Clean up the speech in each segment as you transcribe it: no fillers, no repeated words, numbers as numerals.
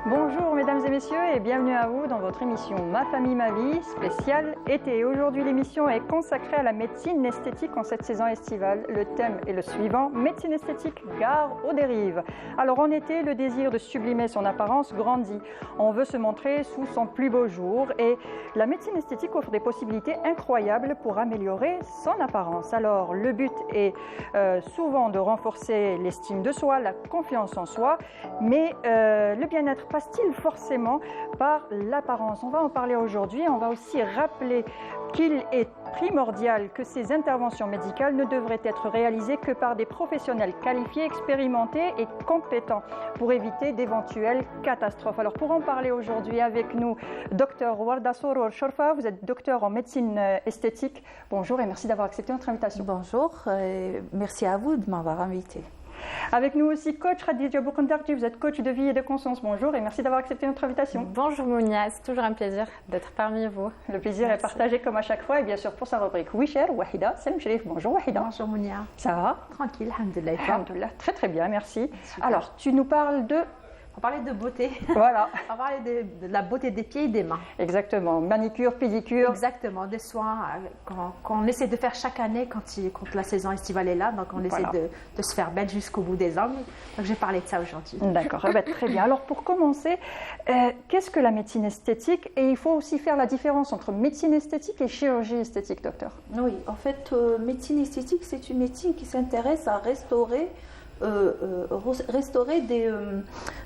Bonjour mesdames et messieurs et bienvenue à vous dans votre émission Ma famille, ma vie, spéciale été. Aujourd'hui l'émission est consacrée à la médecine esthétique en cette saison estivale. Le thème est le suivant, médecine esthétique, gare aux dérives. Alors en été, le désir de sublimer son apparence grandit. On veut se montrer sous son plus beau jour et la médecine esthétique offre des possibilités incroyables pour améliorer son apparence. Alors le but est souvent de renforcer l'estime de soi, la confiance en soi, mais le bien-être passe-t-il forcément par l'apparence? On va en parler aujourd'hui. On va aussi rappeler qu'il est primordial que ces interventions médicales ne devraient être réalisées que par des professionnels qualifiés, expérimentés et compétents pour éviter d'éventuelles catastrophes. Alors pour en parler aujourd'hui avec nous, Dr Warda Soror Chorfa, vous êtes docteur en médecine esthétique. Bonjour et merci d'avoir accepté notre invitation. Bonjour, merci à vous de m'avoir invité. Avec nous aussi coach Khadija Boukandarji, vous êtes coach de vie et de conscience. Bonjour et merci d'avoir accepté notre invitation. Bonjour Mounia, c'est toujours un plaisir d'être parmi vous. Le plaisir est partagé comme à chaque fois et bien sûr pour sa rubrique Wisher, Wahida, Salam Sherif. Bonjour Wahida. Bonjour Mounia. Ça va? Tranquille, alhamdoulilah. Alhamdoulilah, très très bien, merci. Super. Alors, tu nous parles de... On va parler de beauté. Voilà. On va parler de la beauté des pieds et des mains. Exactement, manicure, pédicure. Exactement, des soins qu'on essaie de faire chaque année quand la saison estivale est là. Donc on essaie de se faire belle jusqu'au bout des ongles. Donc je vais parler de ça aujourd'hui. D'accord, très bien. Alors pour commencer, qu'est-ce que la médecine esthétique? Et il faut aussi faire la différence entre médecine esthétique et chirurgie esthétique, docteur. Oui, en fait, médecine esthétique, c'est une médecine qui s'intéresse à restaurer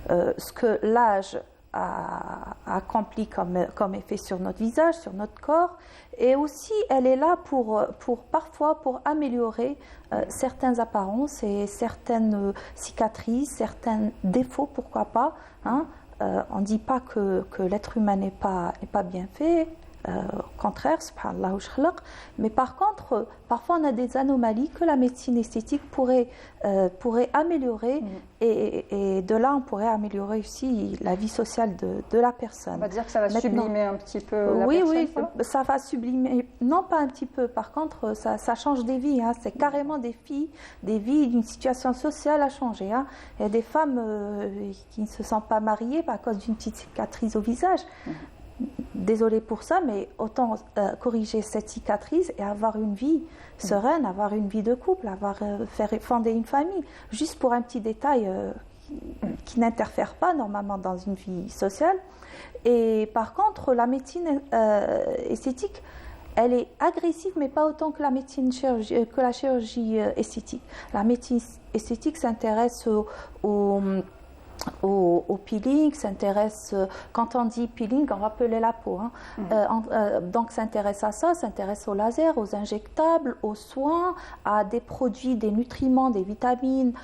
ce que l'âge a accompli comme effet sur notre visage, sur notre corps, et aussi elle est là parfois pour améliorer certaines apparences et certaines cicatrices, certains défauts, pourquoi pas. Hein. On ne dit pas que l'être humain n'est pas bien fait. Au contraire, subhanallah, mais par contre, parfois on a des anomalies que la médecine esthétique pourrait améliorer et de là on pourrait améliorer aussi la vie sociale de la personne. On va dire que ça va sublimer un petit peu la personne. Oui, ça va sublimer, non pas un petit peu, par contre ça change des vies, hein. C'est carrément des vies d'une situation sociale à changer. Hein. Il y a des femmes qui ne se sentent pas mariées à cause d'une petite cicatrice au visage. Désolée pour ça, mais autant corriger cette cicatrice et avoir une vie sereine, avoir une vie de couple, faire fonder une famille, juste pour un petit détail qui n'interfère pas normalement dans une vie sociale. Et par contre, la médecine esthétique, elle est agressive, mais pas autant que la chirurgie esthétique. La médecine esthétique s'intéresse au peeling, s'intéresse, quand on dit peeling, on va peler la peau. Hein. Donc s'intéresse à ça, s'intéresse au laser, aux injectables, aux soins, à des produits, des nutriments, des vitamines,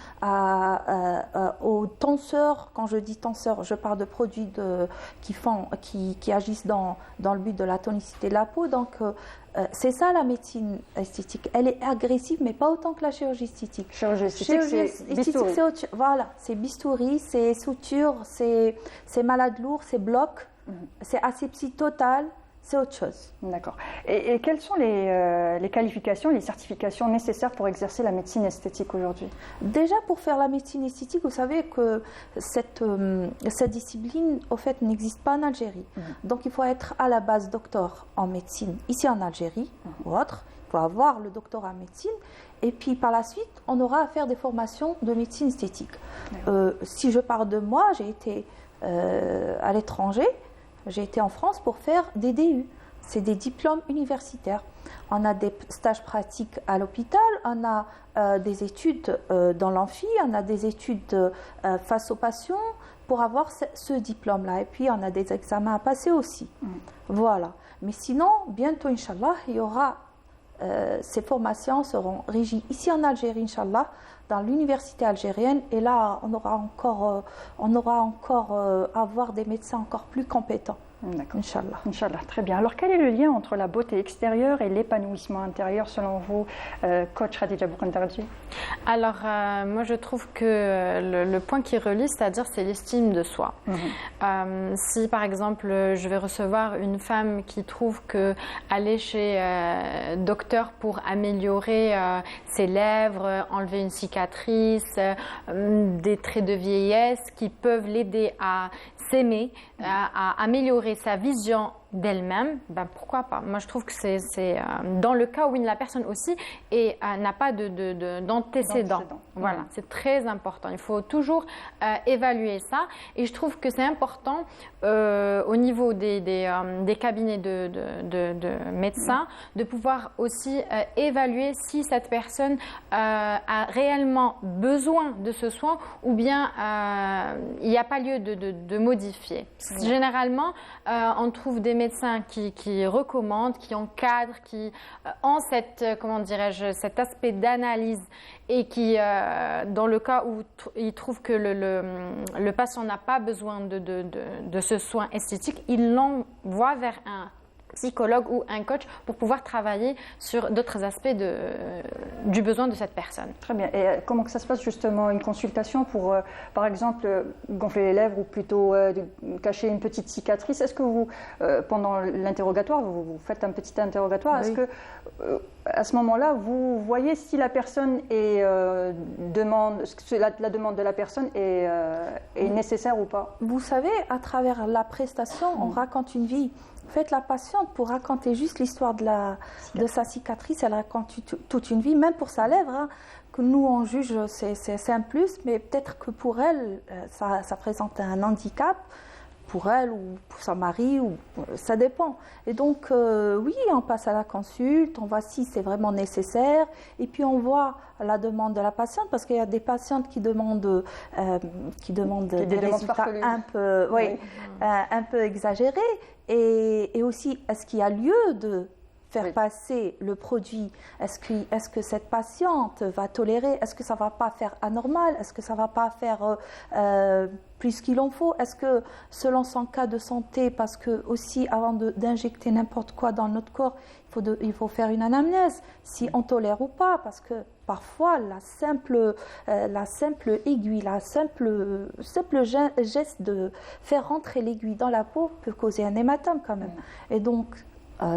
aux tenseurs. Quand je dis tenseurs, je parle de produits qui agissent dans le but de la tonicité de la peau. Donc c'est ça la médecine esthétique. Elle est agressive, mais pas autant que la chirurgie esthétique. Chirurgie esthétique, c'est bistouri. Voilà, c'est bistouri, c'est suture, c'est malade lourd, c'est bloc, c'est asepsie totale, c'est autre chose. D'accord. Et quelles sont les qualifications, les certifications nécessaires pour exercer la médecine esthétique aujourd'hui? Déjà, pour faire la médecine esthétique, vous savez que cette discipline, au fait, n'existe pas en Algérie. Donc, il faut être à la base docteur en médecine ici en Algérie ou autre. Il faut avoir le doctorat en médecine. Et puis, par la suite, on aura à faire des formations de médecine esthétique. Si je parle de moi, j'ai été à l'étranger. J'ai été en France pour faire des DU. C'est des diplômes universitaires. On a des stages pratiques à l'hôpital, on a des études dans l'amphi, on a des études face aux patients pour avoir ce diplôme-là. Et puis, on a des examens à passer aussi. Voilà. Mais sinon, bientôt, Inch'Allah, il y aura... ces formations seront régies ici en Algérie, Inch'Allah, dans l'université algérienne. Et là, on aura encore à avoir des médecins encore plus compétents. D'accord. Inch'Allah. Inch'Allah, très bien. Alors, quel est le lien entre la beauté extérieure et l'épanouissement intérieur, selon vous, coach Khadija Boukandarji? Alors, moi, je trouve que le point qui relie, c'est-à-dire, c'est l'estime de soi. Si, par exemple, je vais recevoir une femme qui trouve qu'aller chez docteur pour améliorer ses lèvres, enlever une cicatrice, des traits de vieillesse qui peuvent l'aider à s'aimer, à améliorer sa vision d'elle-même, ben pourquoi pas? Moi, je trouve que c'est dans le cas où la personne aussi n'a pas d'antécédents. Voilà, c'est très important. Il faut toujours évaluer ça. Et je trouve que c'est important au niveau des cabinets de médecins de pouvoir aussi évaluer si cette personne a réellement besoin de ce soin ou bien il n'y a pas lieu de modifier. Généralement, on trouve des médecins qui recommandent, qui encadrent, qui ont cet aspect d'analyse et qui, dans le cas où ils trouvent que le patient n'a pas besoin de ce soin esthétique, ils l'envoient vers un psychologue ou un coach pour pouvoir travailler sur d'autres aspects du besoin de cette personne. Très bien. Et comment que ça se passe justement, une consultation pour, par exemple, gonfler les lèvres ou plutôt cacher une petite cicatrice? Est-ce que vous, pendant l'interrogatoire, vous faites un petit interrogatoire? Oui. Est-ce que, à ce moment-là, vous voyez si la personne la demande de la personne est nécessaire ou pas? Vous savez, à travers la prestation, on raconte une vie. En fait, la patiente, pour raconter juste l'histoire de sa cicatrice, elle raconte toute une vie, même pour sa lèvre, hein, que nous, on juge, c'est un plus, mais peut-être que pour elle, ça présente un handicap, pour elle ou pour son mari, ça dépend. Et donc, oui, on passe à la consulte, on voit si c'est vraiment nécessaire, et puis on voit la demande de la patiente, parce qu'il y a des patientes qui demandent des résultats un peu exagérés, et aussi, est-ce qu'il y a lieu de faire passer le produit? Est-ce que cette patiente va tolérer? Est-ce que ça ne va pas faire anormal? Est-ce que ça ne va pas faire plus qu'il en faut? Est-ce que selon son cas de santé, parce que aussi avant d'injecter n'importe quoi dans notre corps, il faut faire une anamnèse, si on tolère ou pas, parce que parfois la simple aiguille, la simple geste de faire rentrer l'aiguille dans la peau peut causer un hématome quand même. Et donc,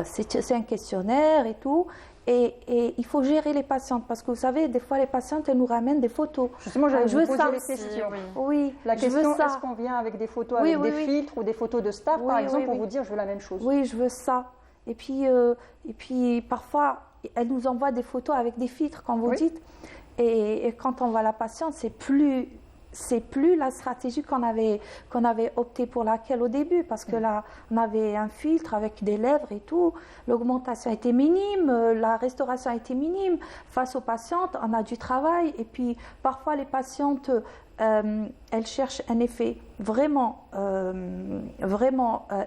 c'est un questionnaire et tout. Et il faut gérer les patientes, parce que vous savez, des fois les patientes, elles nous ramènent des photos. Justement, j'allais vous poser les questions. Oui, la question, est-ce qu'on vient avec des photos avec des filtres ou des photos de staff, par exemple, pour vous dire je veux la même chose? Oui, je veux ça. Et puis parfois, elles nous envoient des photos avec des filtres, quand vous dites. Et quand on voit la patiente, c'est plus la stratégie qu'on avait opté pour laquelle au début, parce que là, on avait un filtre avec des lèvres et tout. L'augmentation était minime, la restauration était minime. Face aux patientes, on a du travail. Et puis, parfois, les patientes, elles cherchent un effet vraiment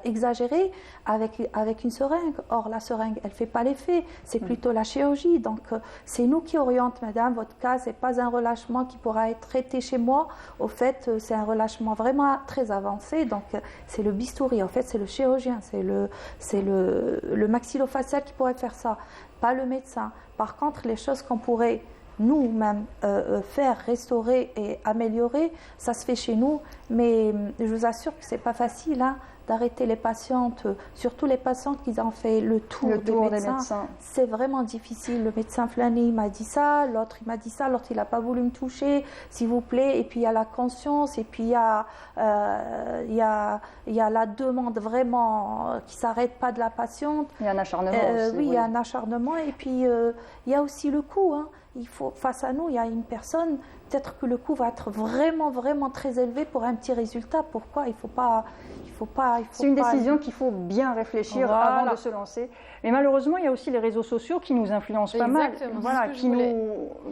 exagéré avec une seringue. Or, la seringue, elle ne fait pas l'effet, c'est plutôt la chirurgie. Donc, c'est nous qui orientons, madame, votre cas, ce n'est pas un relâchement qui pourra être traité chez moi. Au fait, c'est un relâchement vraiment très avancé. Donc, c'est le bistouri, en fait, c'est le chirurgien, c'est le maxillofacial qui pourrait faire ça, pas le médecin. Par contre, les choses qu'on pourrait nous-mêmes faire, restaurer et améliorer, ça se fait chez nous, mais je vous assure que c'est pas facile d'arrêter les patientes, surtout les patientes qui ont fait le tour des médecins. C'est vraiment difficile. Le médecin Flani m'a dit ça, l'autre il m'a dit ça, l'autre il n'a pas voulu me toucher, s'il vous plaît. Et puis il y a la conscience, et puis il y a la demande vraiment qui ne s'arrête pas de la patiente. Il y a un acharnement aussi. Oui, il y a un acharnement, et puis il y a aussi le coût. Face à nous, il y a une personne, peut-être que le coût va être vraiment, vraiment très élevé pour un petit résultat. Pourquoi? C'est une décision qu'il faut bien réfléchir avant de se lancer. Mais malheureusement, il y a aussi les réseaux sociaux qui nous influencent pas mal. Voilà, qui nous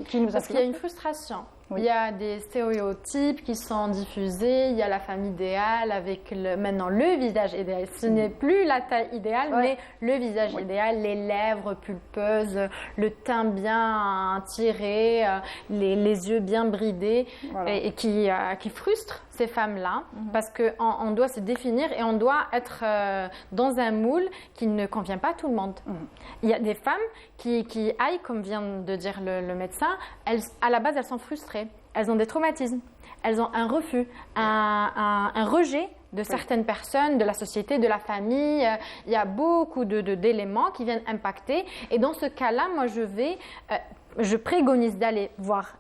influencent. Parce qu'il y a une frustration. Oui. Il y a des stéréotypes qui sont diffusés, il y a la femme idéale avec maintenant le visage idéal. Ce n'est plus la taille idéale, mais le visage idéal, les lèvres pulpeuses, le teint bien tiré, les yeux bien bridés, et qui frustrent ces femmes-là, parce qu'on doit se définir et on doit être dans un moule qui ne convient pas à tout le monde. Il y a des femmes qui aillent, comme vient de dire le médecin, à la base elles sont frustrées. Elles ont des traumatismes, elles ont un refus, un rejet de certaines personnes, de la société, de la famille. Il y a beaucoup d'éléments qui viennent impacter. Et dans ce cas-là, moi, je préconise d'aller voir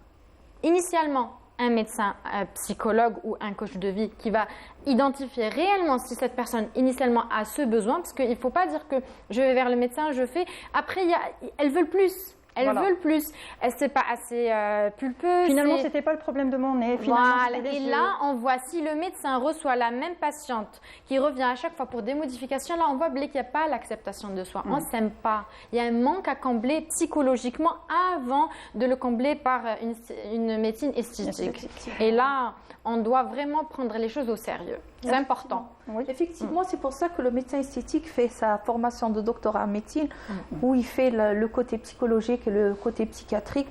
initialement un médecin, un psychologue ou un coach de vie qui va identifier réellement si cette personne initialement a ce besoin, parce qu'il ne faut pas dire que je vais vers le médecin, je fais. Après, elles veulent plus. Elles veulent plus. C'est pas assez pulpeux. Finalement, c'était pas le problème de mon nez. Voilà. Et là, on voit si le médecin reçoit la même patiente qui revient à chaque fois pour des modifications, là, on voit qu'il n'y a pas l'acceptation de soi. On ne s'aime pas. Il y a un manque à combler psychologiquement avant de le combler par une médecine esthétique. Et là, on doit vraiment prendre les choses au sérieux. C'est important. Oui. Effectivement, c'est pour ça que le médecin esthétique fait sa formation de doctorat en médecine, où il fait le côté psychologique et le côté psychiatrique.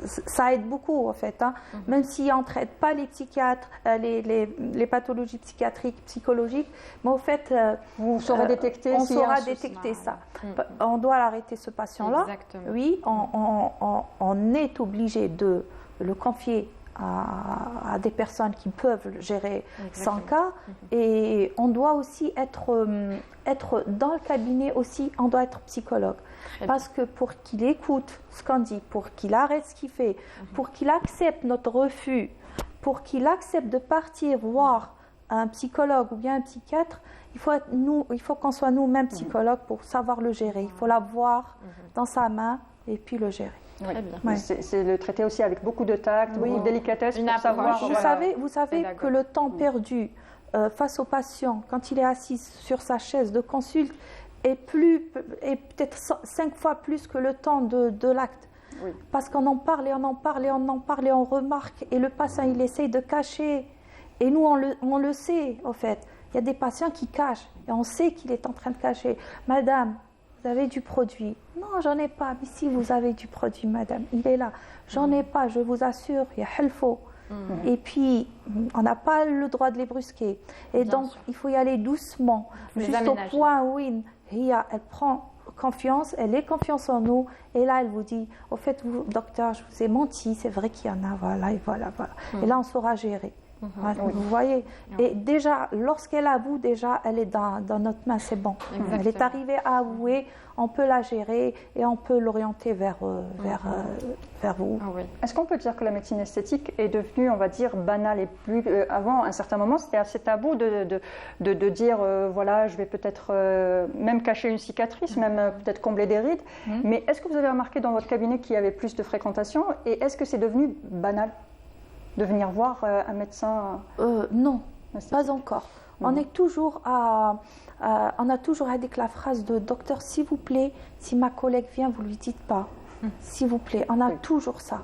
Ça aide beaucoup, en fait. Hein. Même s'il ne traite pas les psychiatres, les pathologies psychiatriques, psychologiques, mais au fait, on saura détecter, ça. On doit l'arrêter, ce patient-là. Oui, on est obligé de le confier à des personnes qui peuvent gérer son cas, et on doit aussi être dans le cabinet aussi, on doit être psychologue, parce que pour qu'il écoute ce qu'on dit, pour qu'il arrête ce qu'il fait, pour qu'il accepte notre refus, pour qu'il accepte de partir voir un psychologue ou bien un psychiatre, il faut qu'on soit nous-mêmes psychologues pour savoir le gérer. Il faut l'avoir dans sa main et puis le gérer. Oui. C'est le traiter aussi avec beaucoup de tact, beaucoup de délicatesse pour savoir. Vous savez que le temps perdu face au patient, quand il est assis sur sa chaise de consulte, est peut-être 5 fois plus que le temps de l'acte. Oui. Parce qu'on en parle et on en parle et on en parle et on remarque, et le patient il essaye de cacher, et nous on le sait en fait. Il y a des patients qui cachent et on sait qu'il est en train de cacher. Madame, vous avez du produit? Non, j'en ai pas. Mais si vous avez du produit, madame, il est là. J'en ai pas, je vous assure, il y a helfo. Et puis, on n'a pas le droit de les brusquer. Et bien donc, sûr. Il faut y aller doucement, juste au point où elle prend confiance, elle ait confiance en nous. Et là, elle vous dit, au fait, vous, docteur, je vous ai menti, c'est vrai qu'il y en a, voilà, et voilà. Et là, on saura gérer. Vous voyez, et déjà lorsqu'elle avoue, déjà elle est dans notre main, c'est bon. Exactement. Elle est arrivée à avouer, on peut la gérer et on peut l'orienter vers vous. Est-ce qu'on peut dire que la médecine esthétique est devenue, on va dire, banale, et plus avant, à un certain moment, c'était assez tabou de dire voilà, je vais peut-être même cacher une cicatrice, même peut-être combler des rides. Mais est-ce que vous avez remarqué dans votre cabinet qu'il y avait plus de fréquentation, et est-ce que c'est devenu banal de venir voir un médecin? Non, pas encore. On est toujours on a toujours avec la phrase de docteur, s'il vous plaît, si ma collègue vient, vous lui dites pas. S'il vous plaît, on a toujours ça.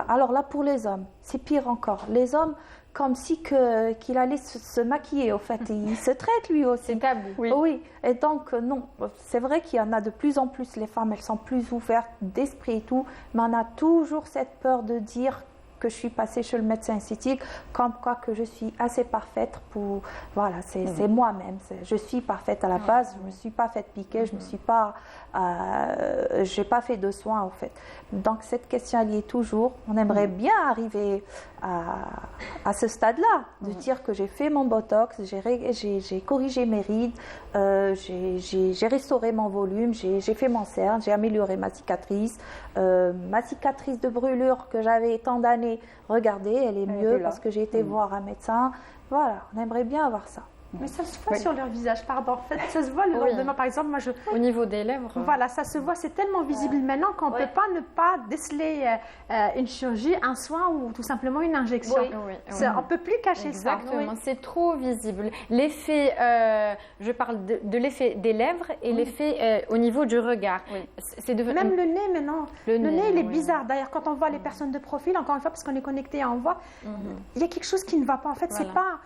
Alors là, pour les hommes, c'est pire encore. Les hommes, comme si qu'il allait se maquiller, au fait. Il se traite lui aussi. C'est tabou. Oui. Et donc, non. C'est vrai qu'il y en a de plus en plus. Les femmes, elles sont plus ouvertes d'esprit et tout. Mais on a toujours cette peur de dire que je suis passée chez le médecin esthétique, comme quoi que je suis assez parfaite pour... Voilà, c'est moi-même. Je suis parfaite à la base, je ne me suis pas faite piquer, je ne me suis pas... j'ai pas fait de soins, en fait. Donc, cette question, elle y est toujours. On aimerait bien arriver à ce stade-là, de dire que j'ai fait mon botox, j'ai corrigé mes rides, j'ai restauré mon volume, j'ai fait mon cerne, j'ai amélioré ma cicatrice de brûlure que j'avais tant d'années. Regardez, elle est mieux parce que j'ai été voir un médecin. Voilà, on aimerait bien avoir ça. Mais ça se voit sur leur visage, pardon. En fait, ça se voit le lendemain, par exemple. Moi, au niveau des lèvres. Voilà, ça se voit, c'est tellement visible maintenant qu'on ne peut pas ne pas déceler une chirurgie, un soin ou tout simplement une injection. On ne peut plus cacher ça. Exactement, c'est trop visible. L'effet, je parle de l'effet des lèvres et l'effet au niveau du regard. Même le nez maintenant. Le nez, il est bizarre. D'ailleurs, quand on voit les personnes de profil, encore une fois, parce qu'on est connecté et on voit, il y a quelque chose qui ne va pas. En fait, c'est pas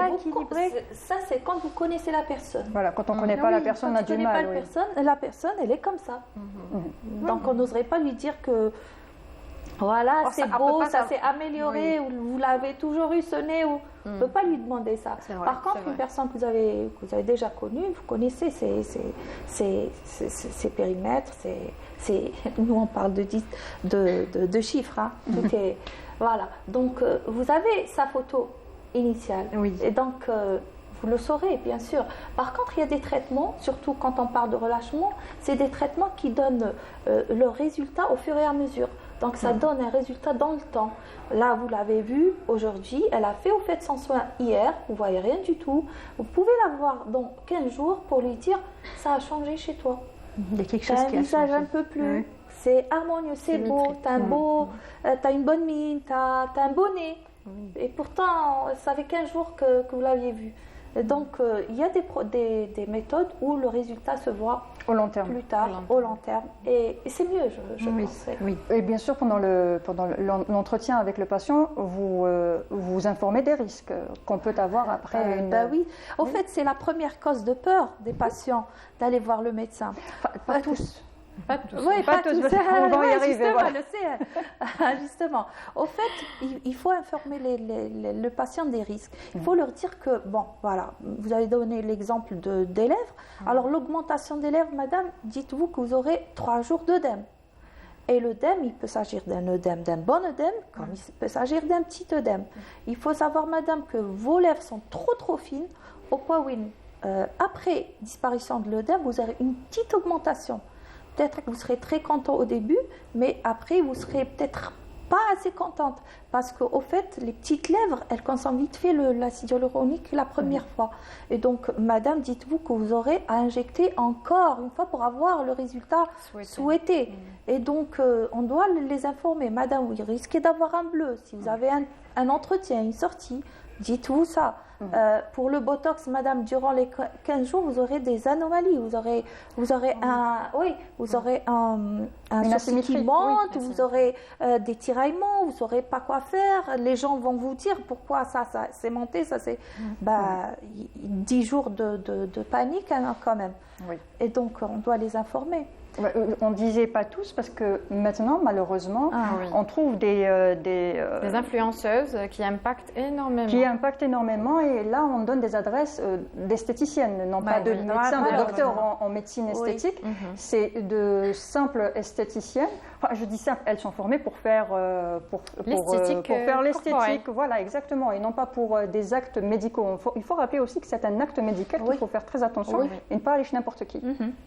équilibré. Ça, c'est quand vous connaissez la personne. Voilà, quand on ne connaît pas la personne, on a du mal. La personne, elle est comme ça. Donc, on n'oserait pas lui dire que voilà, c'est beau, ça s'est amélioré, ou vous l'avez toujours eu ce nez. On ne peut pas lui demander ça. Par contre, une personne que vous avez déjà connue, vous connaissez ses périmètres. Nous, on parle de chiffres. Hein. Tout est, voilà. Donc, vous avez sa photo initiale. Et donc, vous le saurez, bien sûr. Par contre, il y a des traitements, surtout quand on parle de relâchement, c'est des traitements qui donnent leurs résultats au fur et à mesure. Donc ça donne un résultat dans le temps. Là, vous l'avez vu aujourd'hui, elle a fait au fait son soin hier, vous voyez rien du tout. Vous pouvez la voir dans 15 jours pour lui dire ça a changé chez toi. Il y a quelque chose qui a changé. Un visage un peu plus, c'est harmonieux, c'est beau, t'as une bonne mine, t'as un beau nez. Et pourtant, ça fait 15 jours que vous l'aviez vu. Et donc, il y a des méthodes où le résultat se voit au long terme. Plus tard, au long terme. Et c'est mieux, je pense. Oui. Et bien sûr, pendant l'entretien avec le patient, vous informez des risques qu'on peut avoir après. Oui. Au fait, c'est la première cause de peur des patients d'aller voir le médecin. Pas tous. Pas tous. Oui, pas tous. On va y arriver. Justement. Au fait, il faut informer le patient des risques. Il faut leur dire que, bon, voilà, vous avez donné l'exemple des lèvres. Alors, l'augmentation des lèvres, madame, dites-vous que vous aurez 3 jours d'œdème. Et l'œdème, il peut s'agir d'un œdème, d'un bon œdème, comme il peut s'agir d'un petit œdème. Il faut savoir, madame, que vos lèvres sont trop fines, au point où, après disparition de l'œdème, vous aurez une petite augmentation. Peut-être que vous serez très content au début, mais après, vous serez peut-être pas assez contente. Parce qu'au fait, les petites lèvres, elles consomment vite fait l'acide hyaluronique la première fois. Et donc, madame, dites-vous que vous aurez à injecter encore une fois pour avoir le résultat souhaité. Et donc, on doit les informer. Madame, vous risquez d'avoir un bleu. Si vous avez un entretien, une sortie, dites-vous ça. Pour le Botox, madame, durant les 15 jours, vous aurez des anomalies. Vous aurez un sourcil qui monte, vous aurez des tiraillements, vous ne saurez pas quoi faire. Les gens vont vous dire pourquoi ça c'est monté, ça c'est 10 jours de panique quand même. Oui. Et donc, on doit les informer. On ne disait pas tous parce que maintenant, malheureusement, on trouve des influenceuses qui impactent énormément. Et là, on donne des adresses d'esthéticiennes, non pas de médecins, de docteurs en médecine esthétique. C'est de simples esthéticiennes. Enfin, je dis simple, elles sont formées pour faire l'esthétique. Voilà, exactement. Et non pas pour des actes médicaux. Il faut rappeler aussi que c'est un acte médical qu'il faut faire très attention et ne pas aller chez n'importe qui.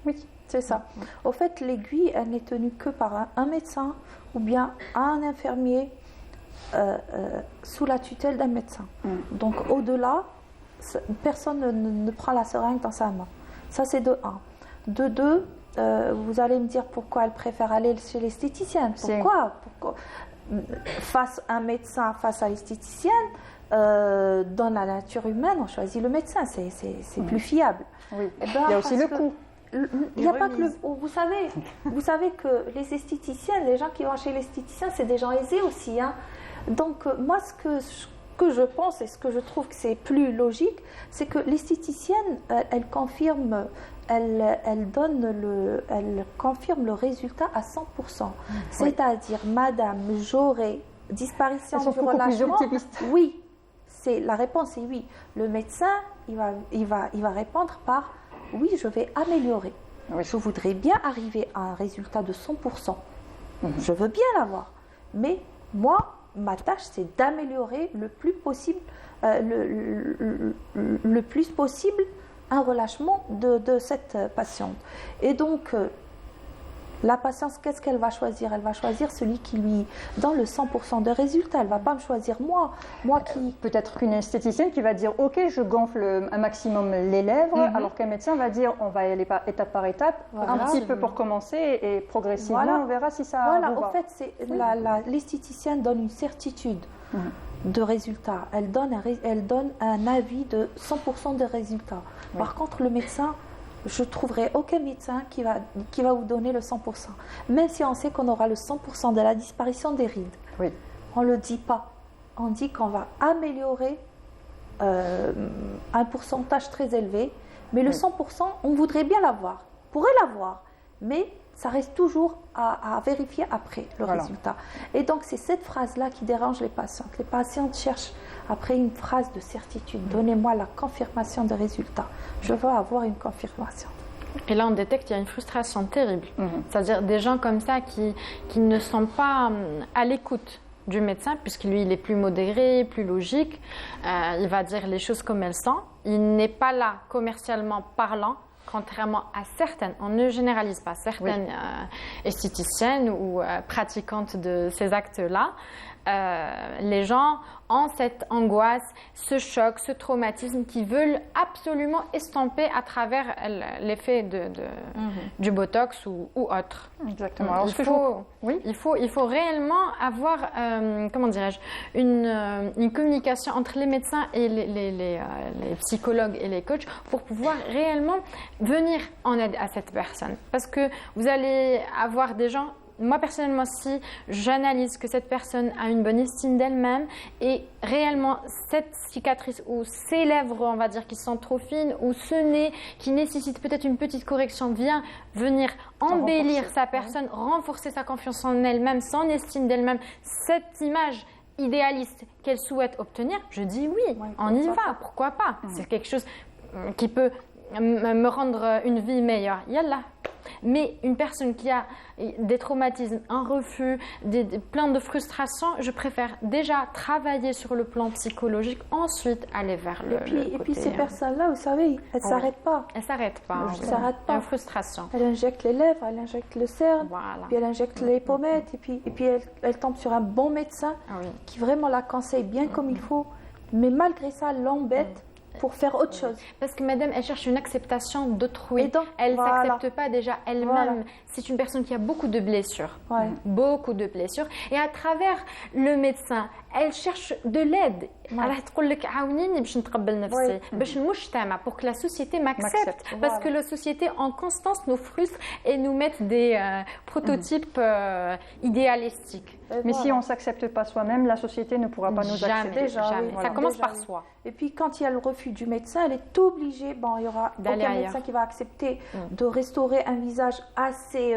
Oui, c'est ça. Au fait, l'aiguille, elle n'est tenue que par un médecin ou bien un infirmier sous la tutelle d'un médecin. Donc, au-delà, personne ne prend la seringue dans sa main. Ça, c'est de 1. De 2, vous allez me dire pourquoi elle préfère aller chez l'esthéticienne. Pourquoi face à un médecin, face à l'esthéticienne, dans la nature humaine, on choisit le médecin. C'est plus fiable. Oui. Il y a aussi le coût. Il n'y a pas que vous savez que les esthéticiennes, les gens qui vont chez l'esthéticien, c'est des gens aisés aussi. Donc, moi, ce que je pense et ce que je trouve que c'est plus logique, c'est que l'esthéticienne, elle confirme le résultat à 100%. C'est-à-dire, madame, j'aurai disparition du relâchement. Oui, la réponse est oui. Le médecin, il va répondre par oui, je vais améliorer. Je voudrais bien arriver à un résultat de 100%. Je veux bien l'avoir. Mais moi, ma tâche, c'est d'améliorer le plus possible un relâchement de cette patiente. Et donc, la patiente, qu'est-ce qu'elle va choisir? Elle va choisir celui qui lui donne le 100% de résultat. Elle ne va pas me choisir moi qui... Peut-être qu'une esthéticienne qui va dire « Ok, je gonfle un maximum les lèvres alors qu'un médecin va dire « On va y aller étape par étape, un petit peu pour commencer et progressivement, on verra si ça vous va. » En fait, l'esthéticienne donne une certitude de résultat. Elle donne un avis de 100% de résultat. Par contre, le médecin... Je ne trouverai aucun médecin qui va vous donner le 100%. Même si on sait qu'on aura le 100% de la disparition des rides. On ne le dit pas. On dit qu'on va améliorer un pourcentage très élevé. Mais le 100%, on voudrait bien l'avoir. On pourrait l'avoir. Mais ça reste toujours à vérifier après le résultat. Et donc, c'est cette phrase-là qui dérange les patientes. Les patientes cherchent après une phrase de certitude. Donnez-moi la confirmation de résultat. Je veux avoir une confirmation. Et là, on détecte qu'il y a une frustration terrible. C'est-à-dire des gens comme ça qui ne sont pas à l'écoute du médecin, puisque lui, il est plus modéré, plus logique. Il va dire les choses comme elles sont. Il n'est pas là, commercialement parlant, contrairement à certaines, on ne généralise pas, certaines esthéticiennes ou pratiquantes de ces actes-là, les gens ont cette angoisse, ce choc, ce traumatisme qu'ils veulent absolument estomper à travers l'effet du Botox ou autre. Exactement. Alors, il faut réellement avoir, comment dirais-je, une communication entre les médecins et les psychologues et les coachs pour pouvoir réellement venir en aide à cette personne. Parce que vous allez avoir des gens. Moi, personnellement, si j'analyse que cette personne a une bonne estime d'elle-même et réellement cette cicatrice ou ces lèvres, on va dire, qui sont trop fines ou ce nez qui nécessite peut-être une petite correction vient venir embellir sa personne, renforcer sa confiance en elle-même, son estime d'elle-même, cette image idéaliste qu'elle souhaite obtenir, je dis oui, on y va, pourquoi pas. C'est quelque chose qui peut me rendre une vie meilleure. Yallah. Mais une personne qui a des traumatismes, un refus, plein de frustrations, je préfère déjà travailler sur le plan psychologique, ensuite aller vers le côté... Et puis ces personnes-là, vous savez, elles ne s'arrêtent pas. Elles ne s'arrêtent pas. Elles ne s'arrêtent pas. Une frustration. Elle injecte les lèvres, elle injecte le cerne, puis elle injecte les pommettes, et puis elle tombe sur un bon médecin qui vraiment la conseille bien comme il faut, mais malgré ça, elle l'embête pour faire autre chose. Parce que madame, elle cherche une acceptation d'autrui. Elle ne s'accepte pas déjà elle-même. Voilà. C'est une personne qui a beaucoup de blessures. Beaucoup de blessures. Et à travers le médecin, elle cherche de l'aide. Pour que la société m'accepte. Parce que la société en constance nous frustre et nous met des prototypes idéalistiques. Mais si on ne s'accepte pas soi-même, la société ne pourra pas nous accepter. Jamais. Ça commence par soi. Et puis quand il y a le refus du médecin, elle est obligée, il y aura aucun médecin qui va accepter de restaurer un visage assez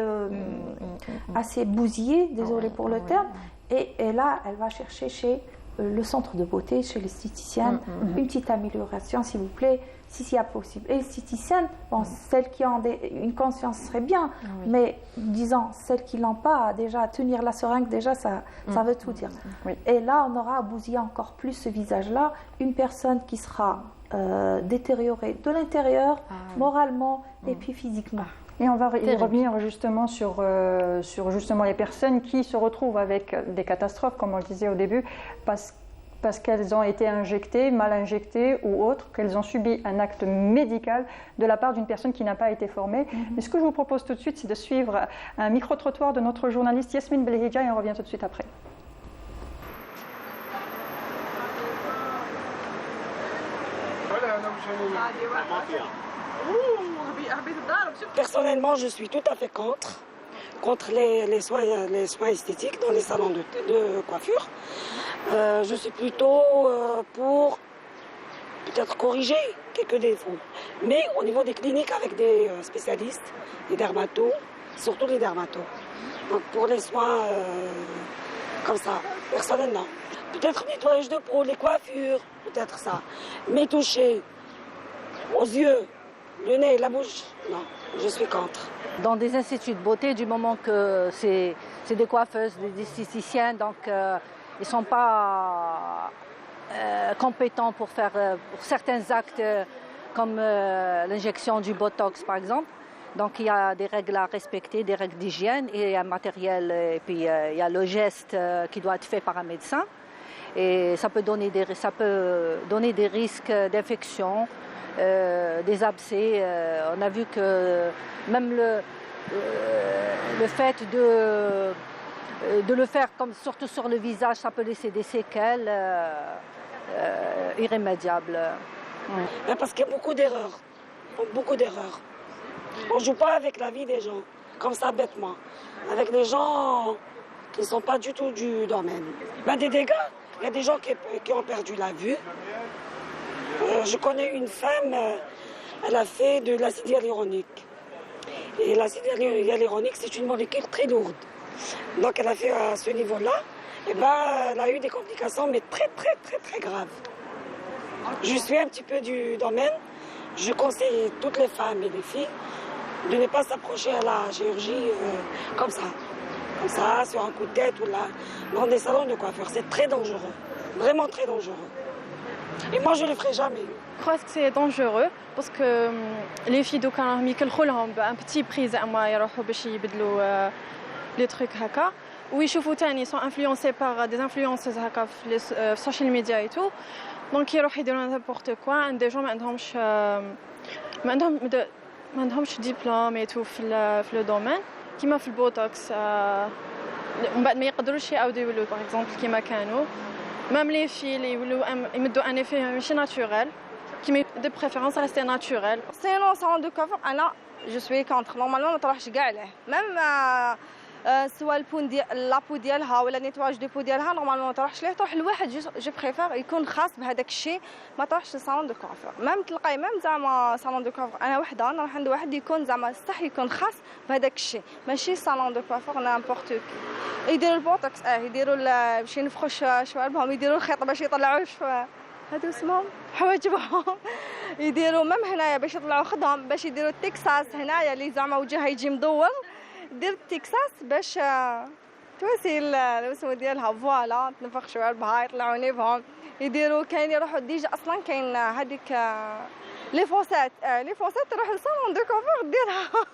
bousillé, désolé pour le terme, et là, elle va chercher chez le centre de beauté, chez l'esthéticienne, une petite amélioration, s'il vous plaît, si c'est possible. Et l'esthéticienne, celles qui ont une conscience serait bien, mais disons, celles qui l'ont pas, déjà, tenir la seringue, déjà, ça veut tout dire. Et là, on aura à bousiller encore plus ce visage-là, une personne qui sera détériorée de l'intérieur, moralement, et puis physiquement. Et on va revenir justement sur justement les personnes qui se retrouvent avec des catastrophes, comme on le disait au début, parce qu'elles ont été injectées, mal injectées ou autres, qu'elles ont subi un acte médical de la part d'une personne qui n'a pas été formée. Mais ce que je vous propose tout de suite, c'est de suivre un micro-trottoir de notre journaliste Yasmine Belhidja et on revient tout de suite après. Personnellement, je suis tout à fait contre les soins esthétiques dans les salons de coiffure. Je suis plutôt pour peut-être corriger quelques défauts. Mais au niveau des cliniques avec des spécialistes, les dermatos, surtout les dermatos. Donc pour les soins comme ça, personnellement. Peut-être nettoyage de peau, les coiffures, peut-être ça. Mais toucher aux yeux, le nez, la bouche, non, je suis contre. Dans des instituts de beauté, du moment que c'est des coiffeuses, des esthéticiennes, donc ils ne sont pas compétents pour faire pour certains actes comme l'injection du Botox par exemple. Donc il y a des règles à respecter, des règles d'hygiène et un matériel, et puis il y a le geste qui doit être fait par un médecin. Et ça peut donner des risques d'infection. Des abcès, on a vu que même le fait de le faire comme surtout sur le visage, ça peut laisser des séquelles irrémédiables. Parce qu'il y a beaucoup d'erreurs, On ne joue pas avec la vie des gens, comme ça bêtement, avec des gens qui ne sont pas du tout du domaine. Des dégâts, il y a des gens qui ont perdu la vue. Je connais une femme, elle a fait de l'acide hyaluronique. Et l'acide hyaluronique, c'est une molécule très lourde. Donc elle a fait à ce niveau-là, et elle a eu des complications, mais très, très, très, très graves. Je suis un petit peu du domaine. Je conseille toutes les femmes et les filles de ne pas s'approcher à la chirurgie comme ça, sur un coup de tête ou là, dans des salons de coiffure. C'est très dangereux, vraiment très dangereux. Et moi, je ne le ferai jamais. crois que c'est dangereux parce que les filles دوكا راهم يكلخوا بان بتي بري زعما يروحوا باش يبدلوا لي تروك هكا ويشوفوا تاني سون انفلونسي بار دي انفلونسز هكا في السوشيال ميديا اي تو دونك يروحوا يديروا نيمبورت كوا عند دي جون ما عندهمش ديبلوم اي تو في لو دومين كيما في البوتوكس ومن بعد ما يقدروش يعاودوا يولوا باغ اكزومبل كيما كانوا ميم لي في اللي يولوا يمدوا ان افي ماشي ناتوريل كيما دي بريفيرونس ريستي ناتوريل سينو صالون دو كوفر انا جو سوي كونتر نورمالمون ما تروحش كاع عليه ميم سواء البون ديال لابو ديالها ولا نيتواج دو بو ديالها نورمالمون ما تروحش ليه تروح لواحد جو بريفير يكون خاص بهذاك الشيء ما تروحش لصالون دو كوفر ميم تلقاي ميم زعما صالون دو كوفر انا وحده نروح عند واحد يكون زعما صح يكون خاص بهذاك الشيء ماشي صالون دو كوفر نامبورط كي يديروا البوتوكس يديروا باش ينفخوا شواربهم يديروا الخيط باش يطلعوا هادو اسمهم حواجبهم يديروا ميم هنايا باش يطلعوا خدهم باش يديروا التكساس هنايا اللي زعما وجهها يجي مدور دير التكساس باش تواسي الاسم ديالها فوالا تنفخ شواربها يطلعوا نيفهم يديروا كاين يروحوا ديجا اصلا كاين هذيك لي فوسات تروح للصالون دو كوفر ديرها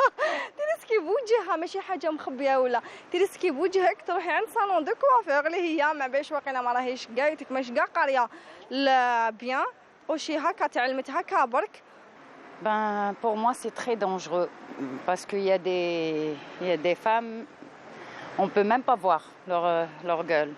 تريسكي بوجهها ماشي حاجه مخبيه ولا تريسكي بوجهك تروحي عند صالون دو كوفر اللي هي ما باش واقيلا ما راهيش قايتك ماشي كاع قاريه بيان وشي هكا تعلمت هكا برك. Ben, pour moi, c'est très dangereux parce qu'il y a des femmes, on ne peut même pas voir leur gueule.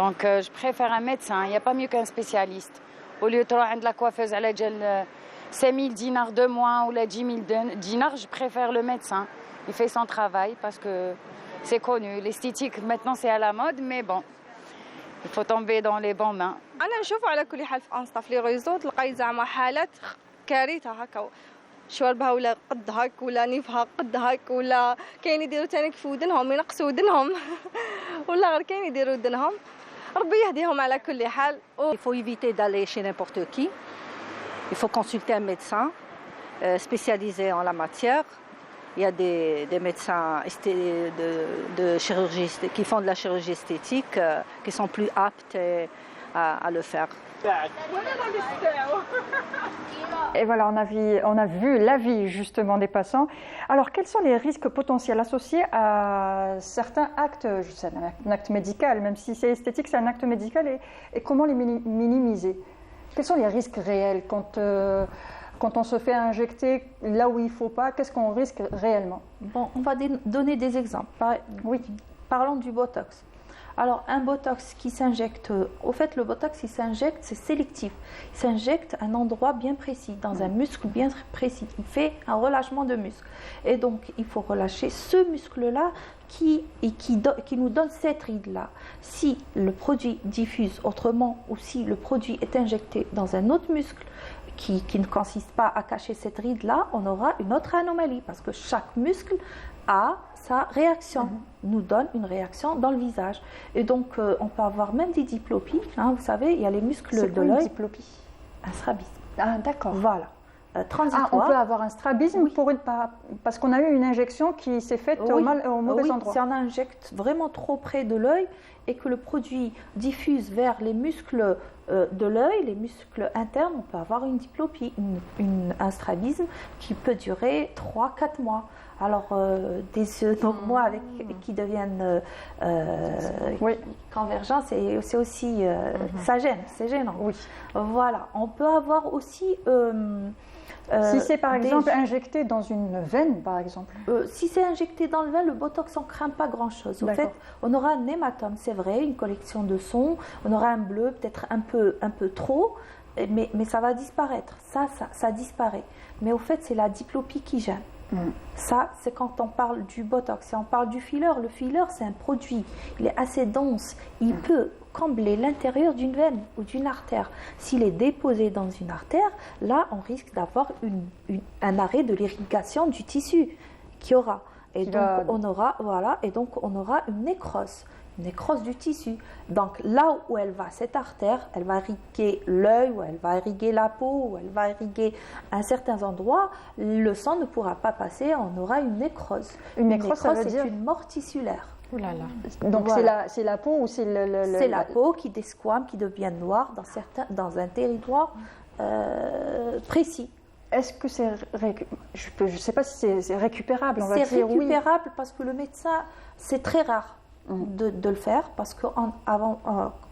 Donc, je préfère un médecin, il n'y a pas mieux qu'un spécialiste. Au lieu de trouver de la coiffeuse à la gel 5 000 dinars de moins ou la 10 000 dinars, je préfère le médecin. Il fait son travail parce que c'est connu. L'esthétique, maintenant, c'est à la mode, mais bon, il faut tomber dans les bonnes mains. أنا نشوف على كل حال في انستا في لي ريزو تلقاي زعما حالات كارثه هكا شواربها ولا قد هاك ولا نيفها قد هاك ولا كاين يديروا تاني في ودنهم ينقصوا ودنهم ولا غير كاين يديروا ودنهم ربي يهديهم على كل حال. Il faut éviter d'aller chez n'importe qui. Il faut consulter un médecin spécialisé en la matière. Il y a des médecins de chirurgie qui font de la chirurgie esthétique qui sont plus aptes à le faire. Et voilà, on a vu l'avis justement des passants. Alors, quels sont les risques potentiels associés à certains actes? C'est un acte médical, même si c'est esthétique, c'est un acte médical. Et comment les minimiser? Quels sont les risques réels quand on se fait injecter là où il ne faut pas? Qu'est-ce qu'on risque réellement? Bon, on va donner des exemples. Oui, parlons du Botox. Alors, un Botox qui s'injecte, au fait, le Botox, il s'injecte, c'est sélectif. Il s'injecte à un endroit bien précis, dans un muscle bien précis. Il fait un relâchement de muscle. Et donc, il faut relâcher ce muscle-là qui nous donne cette ride-là. Si le produit diffuse autrement ou si le produit est injecté dans un autre muscle qui ne consiste pas à cacher cette ride-là, on aura une autre anomalie parce que chaque muscle a sa réaction, nous donne une réaction dans le visage. Et donc, on peut avoir même des diplopies. Hein, vous savez, il y a les muscles de l'œil. Une diplopie? Un strabisme. Ah, d'accord. Voilà. Transitoire. On peut avoir un strabisme parce qu'on a eu une injection qui s'est faite au mauvais endroit. Si on injecte vraiment trop près de l'œil et que le produit diffuse vers les muscles de l'œil, les muscles internes, on peut avoir une diplopie, un strabisme qui peut durer 3-4 mois. Alors, des yeux normaux qui deviennent convergents, c'est aussi, ça gêne, c'est gênant. Oui. Voilà, on peut avoir aussi... si c'est par exemple injecté dans une veine, par exemple. Si c'est injecté dans le veine, le Botox, on ne craint pas grand-chose. En fait, on aura un hématome, c'est vrai, une collection de sons, on aura un bleu, peut-être un peu trop, mais ça va disparaître. Ça disparaît. Mais au fait, c'est la diplopie qui gêne. Ça, c'est quand on parle du Botox. Si on parle du filler, le filler, c'est un produit. Il est assez dense. Il peut combler l'intérieur d'une veine ou d'une artère. S'il est déposé dans une artère, là, on risque d'avoir un arrêt de l'irrigation du tissu qu'il y aura. Et donc, on aura une nécrose du tissu. Donc, là où elle va, cette artère, elle va irriguer l'œil, ou elle va irriguer la peau, ou elle va irriguer un certain endroit, le sang ne pourra pas passer, on aura une nécrose. Une nécrose, ça veut dire... c'est une mort tissulaire. Ouh là là. Donc, voilà. c'est la peau ou c'est C'est la peau qui desquame, qui devient noire dans un territoire précis. Est-ce que c'est je ne sais pas si c'est récupérable, on va dire. C'est récupérable parce que le médecin, c'est très rare de le faire parce que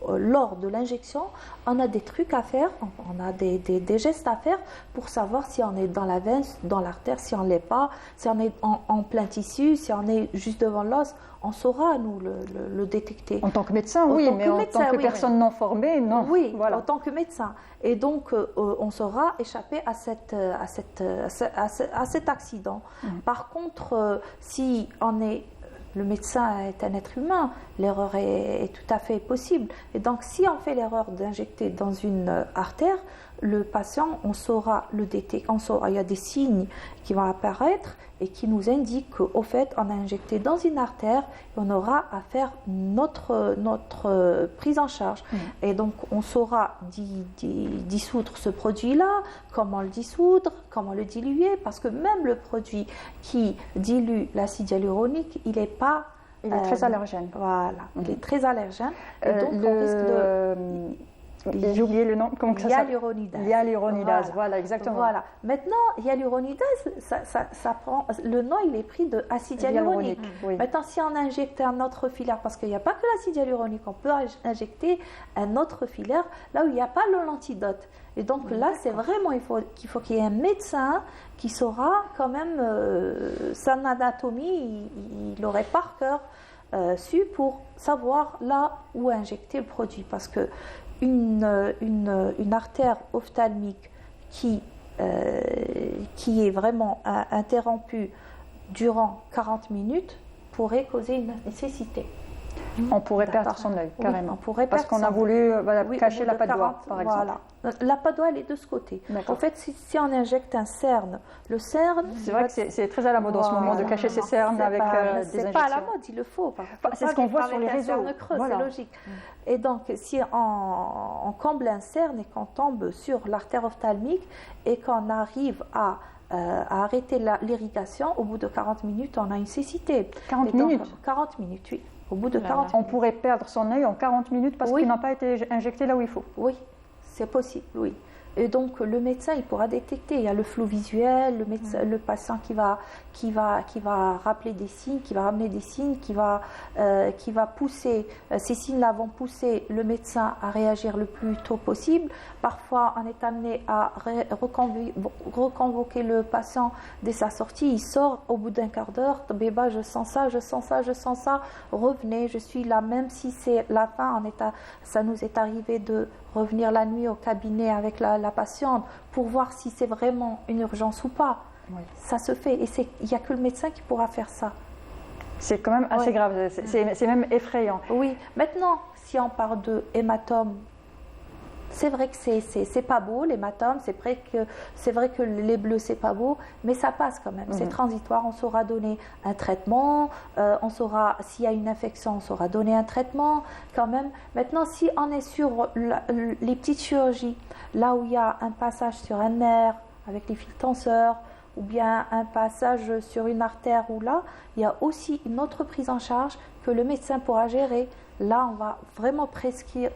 lors de l'injection, on a des trucs à faire, on a des gestes à faire pour savoir si on est dans la veine, dans l'artère, si on ne l'est pas, si on est en plein tissu, si on est juste devant l'os. On saura, nous, le détecter. En tant que médecin, oui, mais en tant que personne non formée, non. Oui, voilà. En tant que médecin. Et donc, on saura échapper à cet accident. Par contre, si le médecin est un être humain, l'erreur est tout à fait possible. Et donc, si on fait l'erreur d'injecter dans une artère, le patient, on saura le détecter. Il y a des signes qui vont apparaître et qui nous indiquent qu'au fait, on a injecté dans une artère et on aura à faire notre prise en charge. Et donc, on saura dissoudre ce produit-là, comment le dissoudre, comment le diluer, parce que même le produit qui dilue l'acide hyaluronique, il est très allergène. Voilà, il est très allergène. Et donc, on risque de... J'ai oublié le nom. Comment ça s'appelle ? Hyaluronidase. Hyaluronidase, voilà, exactement. Voilà. Maintenant, hyaluronidase, ça prend. Le nom, il est pris de acide hyaluronique. Oui. Maintenant, si on injecte un autre filaire, parce qu'il n'y a pas que l'acide hyaluronique, on peut injecter un autre filaire là où il n'y a pas l'antidote. Et donc là, c'est vraiment qu'il faut qu'il y ait un médecin qui saura quand même son anatomie, il aurait par cœur su pour savoir là où injecter le produit, parce que une artère ophtalmique qui est vraiment interrompue durant 40 minutes pourrait causer une nécessité. On pourrait perdre son œil, carrément. Oui, on pourrait parce qu'on a voulu cacher la padoie, par exemple. Voilà. La padoie, elle est de ce côté. En fait, si on injecte un cerne, le cerne... C'est vrai que c'est très à la mode en ce moment de cacher ses cernes avec des injections. C'est pas à la mode, il le faut. C'est ce qu'on voit sur les réseaux. C'est logique. Et donc, si on comble un cerne et qu'on tombe sur l'artère ophtalmique et qu'on arrive à arrêter l'irrigation, au bout de 40 minutes, on a une cécité. 40 minutes 40 minutes, oui. Au bout de 40 minutes. On pourrait perdre son œil en 40 minutes parce qu'il n'a pas été injecté là où il faut. Oui, c'est possible, oui. Et donc le médecin, il pourra détecter. Il y a le flou visuel, le patient qui va rappeler des signes, qui va ramener des signes, qui va pousser. Ces signes-là vont pousser le médecin à réagir le plus tôt possible. Parfois, on est amené à reconvoquer le patient dès sa sortie. Il sort au bout d'un quart d'heure. Béba, je sens ça, je sens ça, je sens ça. Revenez, je suis là. Même si c'est la fin, ça nous est arrivé de revenir la nuit au cabinet avec la patiente pour voir si c'est vraiment une urgence ou pas. Oui. Ça se fait et il n'y a que le médecin qui pourra faire ça. C'est quand même assez grave, c'est même effrayant. Oui, maintenant, si on parle de hématome, c'est vrai que c'est pas beau, l'hématome, c'est vrai que les bleus, c'est pas beau, mais ça passe quand même, c'est transitoire, on saura donner un traitement, on saura, s'il y a une infection, on saura donner un traitement quand même. Maintenant, si on est sur les petites chirurgies, là où il y a un passage sur un nerf avec les fils tenseurs, ou bien un passage sur une artère, ou là, il y a aussi une autre prise en charge que le médecin pourra gérer. Là, on va vraiment prescrire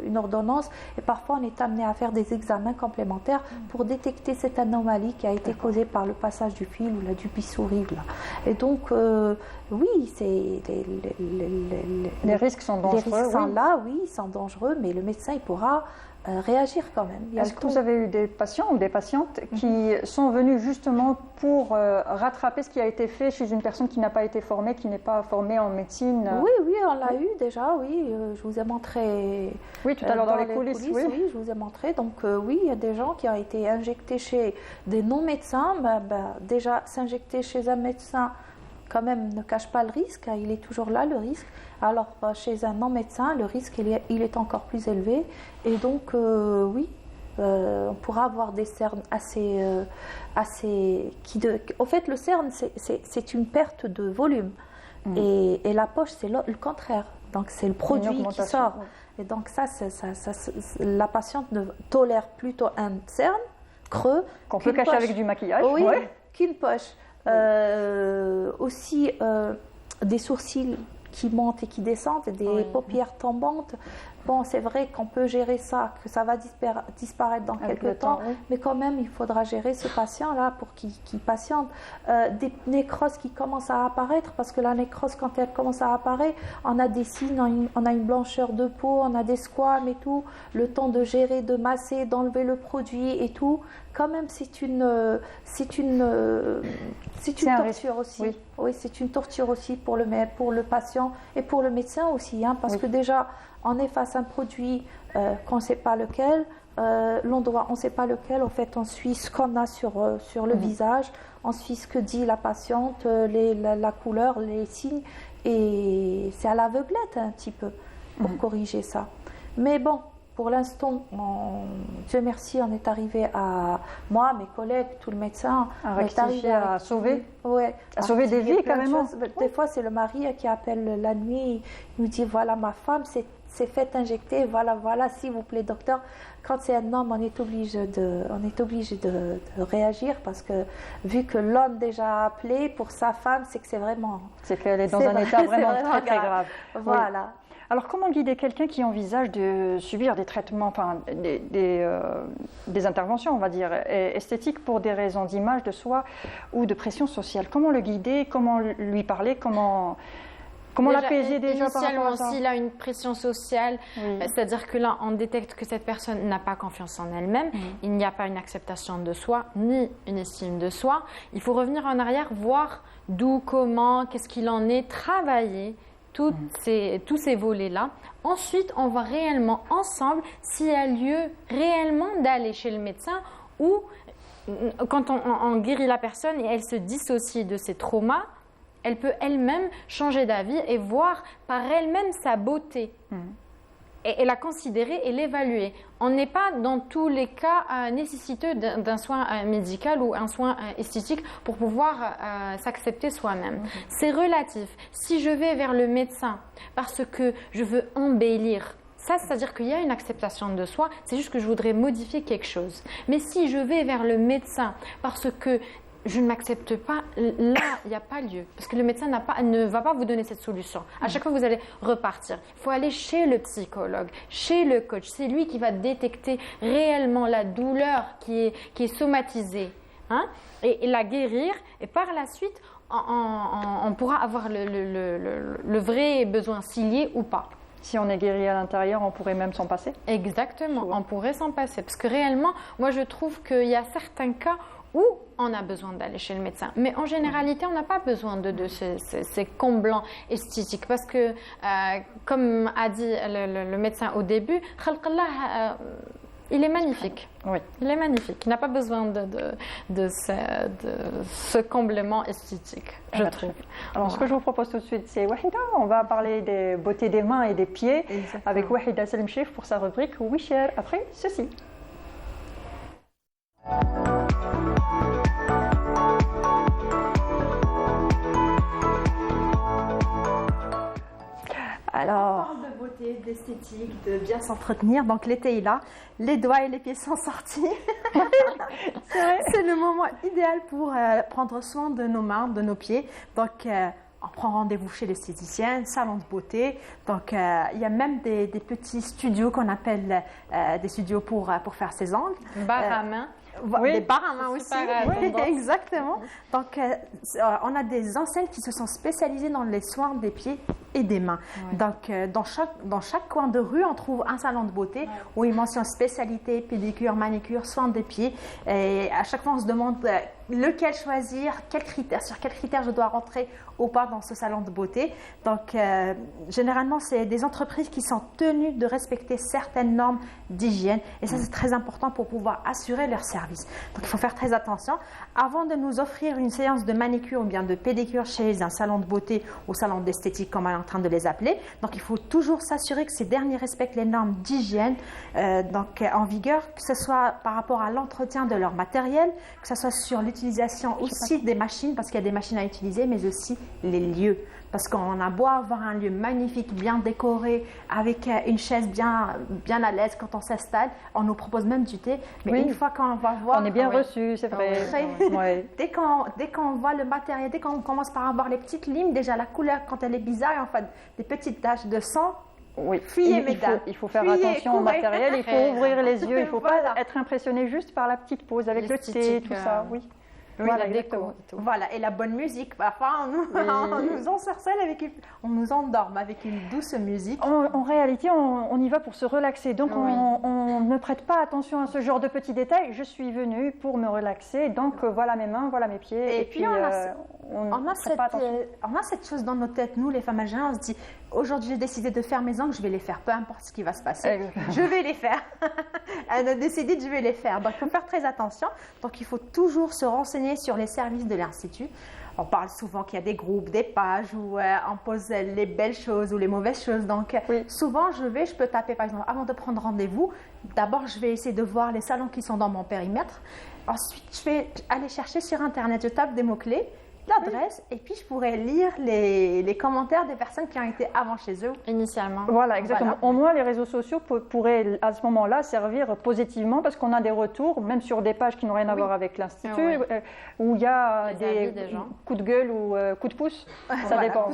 une ordonnance et parfois on est amené à faire des examens complémentaires pour détecter cette anomalie qui a été causée par le passage du fil ou du bistouri. Et donc, oui, les risques sont dangereux. Les risques sont là, oui, ils sont dangereux, mais le médecin, il pourra réagir quand même. Est-ce que vous avez eu des patients ou des patientes qui sont venus justement pour rattraper ce qui a été fait chez une personne qui n'a pas été formée, qui n'est pas formée en médecine? Oui, on l'a eu déjà, oui. Je vous ai montré. Oui, tout à l'heure dans les coulisses, oui, je vous ai montré. Donc oui, il y a des gens qui ont été injectés chez des non-médecins. Déjà, s'injecter chez un médecin, quand même, ne cache pas le risque. Il est toujours là, le risque. Alors, chez un non-médecin, le risque, il est encore plus élevé. Et donc, oui, on pourra avoir des cernes au fait, le cerne, c'est une perte de volume. Et la poche, c'est le contraire. Donc, c'est le produit qui sort. Et donc, la patiente tolère plutôt un cerne creux. Qu'on peut cacher avec du maquillage. Oui, qu'une poche. Aussi, des sourcils qui montent et qui descendent, des paupières tombantes. Bon, c'est vrai qu'on peut gérer ça, que ça va disparaître dans quelques temps, oui. Mais quand même, il faudra gérer ce patient-là pour qu'il patiente. Des nécroses qui commencent à apparaître, parce que la nécrose, quand elle commence à apparaître, on a des signes, on a une blancheur de peau, on a des squames et tout, le temps de gérer, de masser, d'enlever le produit et tout. Quand même, c'est une torture aussi. Oui, oui, c'est une torture aussi pour le patient et pour le médecin aussi, hein, parce que déjà, on est face à un produit qu'on ne sait pas lequel, l'endroit, on ne sait pas lequel. En fait, on suit ce qu'on a sur le visage, on suit ce que dit la patiente, la couleur, les signes, et c'est à l'aveuglette un petit peu pour corriger ça. Mais bon, pour l'instant, Dieu merci, on est arrivé à, moi, mes collègues, tout le médecin, on est arrivé à sauver, à sauver des vies carrément. Des fois, c'est le mari qui appelle la nuit, il nous dit voilà, ma femme s'est fait injecter, voilà, s'il vous plaît, docteur. Quand c'est un homme, on est obligé de réagir, parce que vu que l'homme déjà a appelé pour sa femme, c'est que c'est vraiment... C'est qu'elle est dans un état vraiment très, très grave. Voilà. Oui. Alors, comment guider quelqu'un qui envisage de subir des traitements, enfin des interventions, on va dire, esthétiques pour des raisons d'image de soi ou de pression sociale? Comment le guider? Comment lui parler? Comment l'apaiser déjà par rapport à ça? S'il a une pression sociale, c'est-à-dire que là, on détecte que cette personne n'a pas confiance en elle-même, il n'y a pas une acceptation de soi, ni une estime de soi. Il faut revenir en arrière, voir d'où, comment, qu'est-ce qu'il en est, travailler tous ces volets-là. Ensuite, on va réellement ensemble s'il y a lieu réellement d'aller chez le médecin, ou quand on guérit la personne et elle se dissocie de ses traumas, elle peut elle-même changer d'avis et voir par elle-même sa beauté. Et la considérer et l'évaluer. On n'est pas dans tous les cas nécessiteux d'un soin médical ou un soin esthétique pour pouvoir s'accepter soi-même. C'est relatif. Si je vais vers le médecin parce que je veux embellir, ça, c'est-à-dire qu'il y a une acceptation de soi, c'est juste que je voudrais modifier quelque chose. Mais si je vais vers le médecin parce que je ne m'accepte pas, là, il n'y a pas lieu. Parce que le médecin ne va pas vous donner cette solution. À chaque fois, vous allez repartir. Il faut aller chez le psychologue, chez le coach. C'est lui qui va détecter réellement la douleur qui est somatisée, hein, et la guérir. Et par la suite, on pourra avoir le vrai besoin, s'il y est ou pas. Si on est guéri à l'intérieur, on pourrait même s'en passer? Exactement, on pourrait s'en passer. Parce que réellement, moi, je trouve qu'il y a certains cas où on a besoin d'aller chez le médecin. Mais en généralité, on n'a pas besoin de ces comblants esthétiques. Parce que, comme a dit le médecin au début, il est magnifique. Oui. Il est magnifique. Il n'a pas besoin de ce comblement esthétique, je trouve. Alors, ce que je vous propose tout de suite, c'est Wahida. On va parler des beautés des mains et des pieds. Exactement. Avec Wahida Selimchif pour sa rubrique Oui Cher. Après ceci. Alors, on parle de beauté, d'esthétique, de bien s'entretenir. Donc l'été est là, les doigts et les pieds sont sortis. C'est le moment idéal pour prendre soin de nos mains, de nos pieds. Donc on prend rendez-vous chez l'esthéticienne, salon de beauté. Donc il y a même des petits studios qu'on appelle des studios pour faire ses ongles. Barres à main. Les barres à main aussi. Oui, exactement. Donc, on a des enseignes qui se sont spécialisées dans les soins des pieds et des mains. Oui. Donc, dans chaque coin de rue, on trouve un salon de beauté où ils mentionnent spécialité, pédicure, manicure, soins des pieds. Et à chaque fois, on se demande lequel choisir, sur quels critères je dois rentrer ou pas dans ce salon de beauté. Donc, généralement, c'est des entreprises qui sont tenues de respecter certaines normes d'hygiène. Et ça, c'est très important pour pouvoir assurer leur service. Donc, il faut faire très attention. Avant de nous offrir une séance de manicure ou bien de pédicure chez un salon de beauté ou salon d'esthétique, comme on est en train de les appeler, donc il faut toujours s'assurer que ces derniers respectent les normes d'hygiène en vigueur, que ce soit par rapport à l'entretien de leur matériel, que ce soit sur l'utilisation aussi des machines, parce qu'il y a des machines à utiliser, mais aussi les lieux. Parce qu'on a beau avoir un lieu magnifique, bien décoré, avec une chaise bien à l'aise quand on s'installe, on nous propose même du thé. Mais une fois qu'on va voir... On est bien reçu, c'est vrai. Dès qu'on voit le matériel, dès qu'on commence par avoir les petites lignes, déjà la couleur, quand elle est bizarre, enfin, des petites taches de sang, Oui, fuyez, mesdames. Il faut faire attention au matériel, il faut ouvrir les yeux, il ne faut Voilà. pas être impressionné juste par la petite pause avec le thé, tout ça. Oui. Oui, Voilà, la déco. Voilà, et la bonne musique. Parfois, on nous ensorcelle on nous endorme avec une douce musique. En réalité, on y va pour se relaxer. Donc, on ne prête pas attention à ce genre de petits détails. Je suis venue pour me relaxer. Donc, voilà mes mains, voilà mes pieds. Et puis, on a cette chose dans nos têtes, nous, les femmes algériennes, on se dit, aujourd'hui, j'ai décidé de faire mes ongles, je vais les faire, peu importe ce qui va se passer. Je vais les faire. Elle a décidé, je vais les faire. Donc, il faut faire très attention. Donc, il faut toujours se renseigner sur les services de l'Institut. On parle souvent qu'il y a des groupes, des pages où on pose les belles choses ou les mauvaises choses. Donc, souvent, je peux taper, par exemple, avant de prendre rendez-vous. D'abord, je vais essayer de voir les salons qui sont dans mon périmètre. Ensuite, je vais aller chercher sur Internet. Je tape des mots-clés, l'adresse, et puis je pourrais lire les commentaires des personnes qui ont été avant chez eux. Initialement. Voilà, exactement. Au moins, les réseaux sociaux pourraient à ce moment-là servir positivement parce qu'on a des retours, même sur des pages qui n'ont rien à voir avec l'Institut, où il y a des coups de gueule ou coups de pouce. Ça dépend,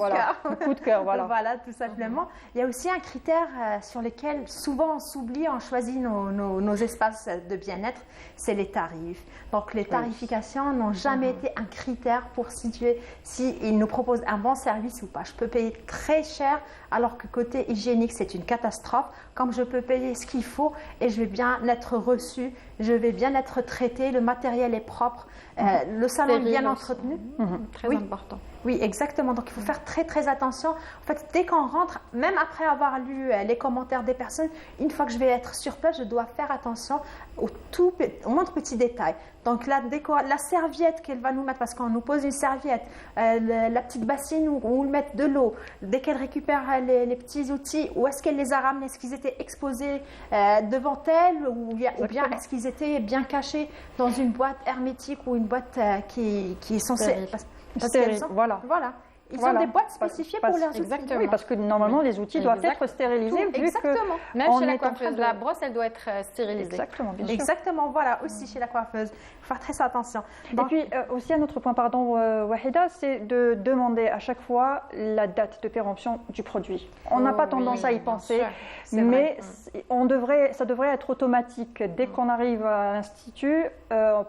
coup de cœur, voilà. Voilà, tout simplement. Il y a aussi un critère sur lequel souvent on s'oublie, on choisit nos espaces de bien-être, c'est les tarifs. Donc, les tarifications n'ont jamais été un critère pour situer s'ils nous proposent un bon service ou pas. Je peux payer très cher alors que côté hygiénique, c'est une catastrophe. Comme je peux payer ce qu'il faut et je vais bien être reçue, je vais bien être traitée, le matériel est propre, le salon est bien entretenu. Très important. Oui, exactement. Donc, il faut faire très, très attention. En fait, dès qu'on rentre, même après avoir lu les commentaires des personnes, une fois que je vais être sur place, je dois faire attention au moindre petit détail. Donc, la serviette qu'elle va nous mettre, parce qu'on nous pose une serviette, la petite bassine où on met de l'eau, dès qu'elle récupère les petits outils, où est-ce qu'elle les a ramenés? Est-ce qu'ils étaient exposés devant elle ou bien est-ce qu'ils étaient bien cachés dans une boîte hermétique ou une boîte qui est censée... Voilà. Ils ont des boîtes spécifiées pour leurs outils. Oui, parce que normalement, les outils doivent être stérilisés. Exactement. Même chez la coiffeuse, la brosse, elle doit être stérilisée. Exactement, bien sûr. Exactement, voilà, aussi chez la coiffeuse. Il faut faire très attention. Donc, et puis, aussi, un autre point, pardon, Wahida, c'est de demander à chaque fois la date de péremption du produit. On n'a pas tendance à y penser, mais ça devrait être automatique. Dès qu'on arrive à l'Institut,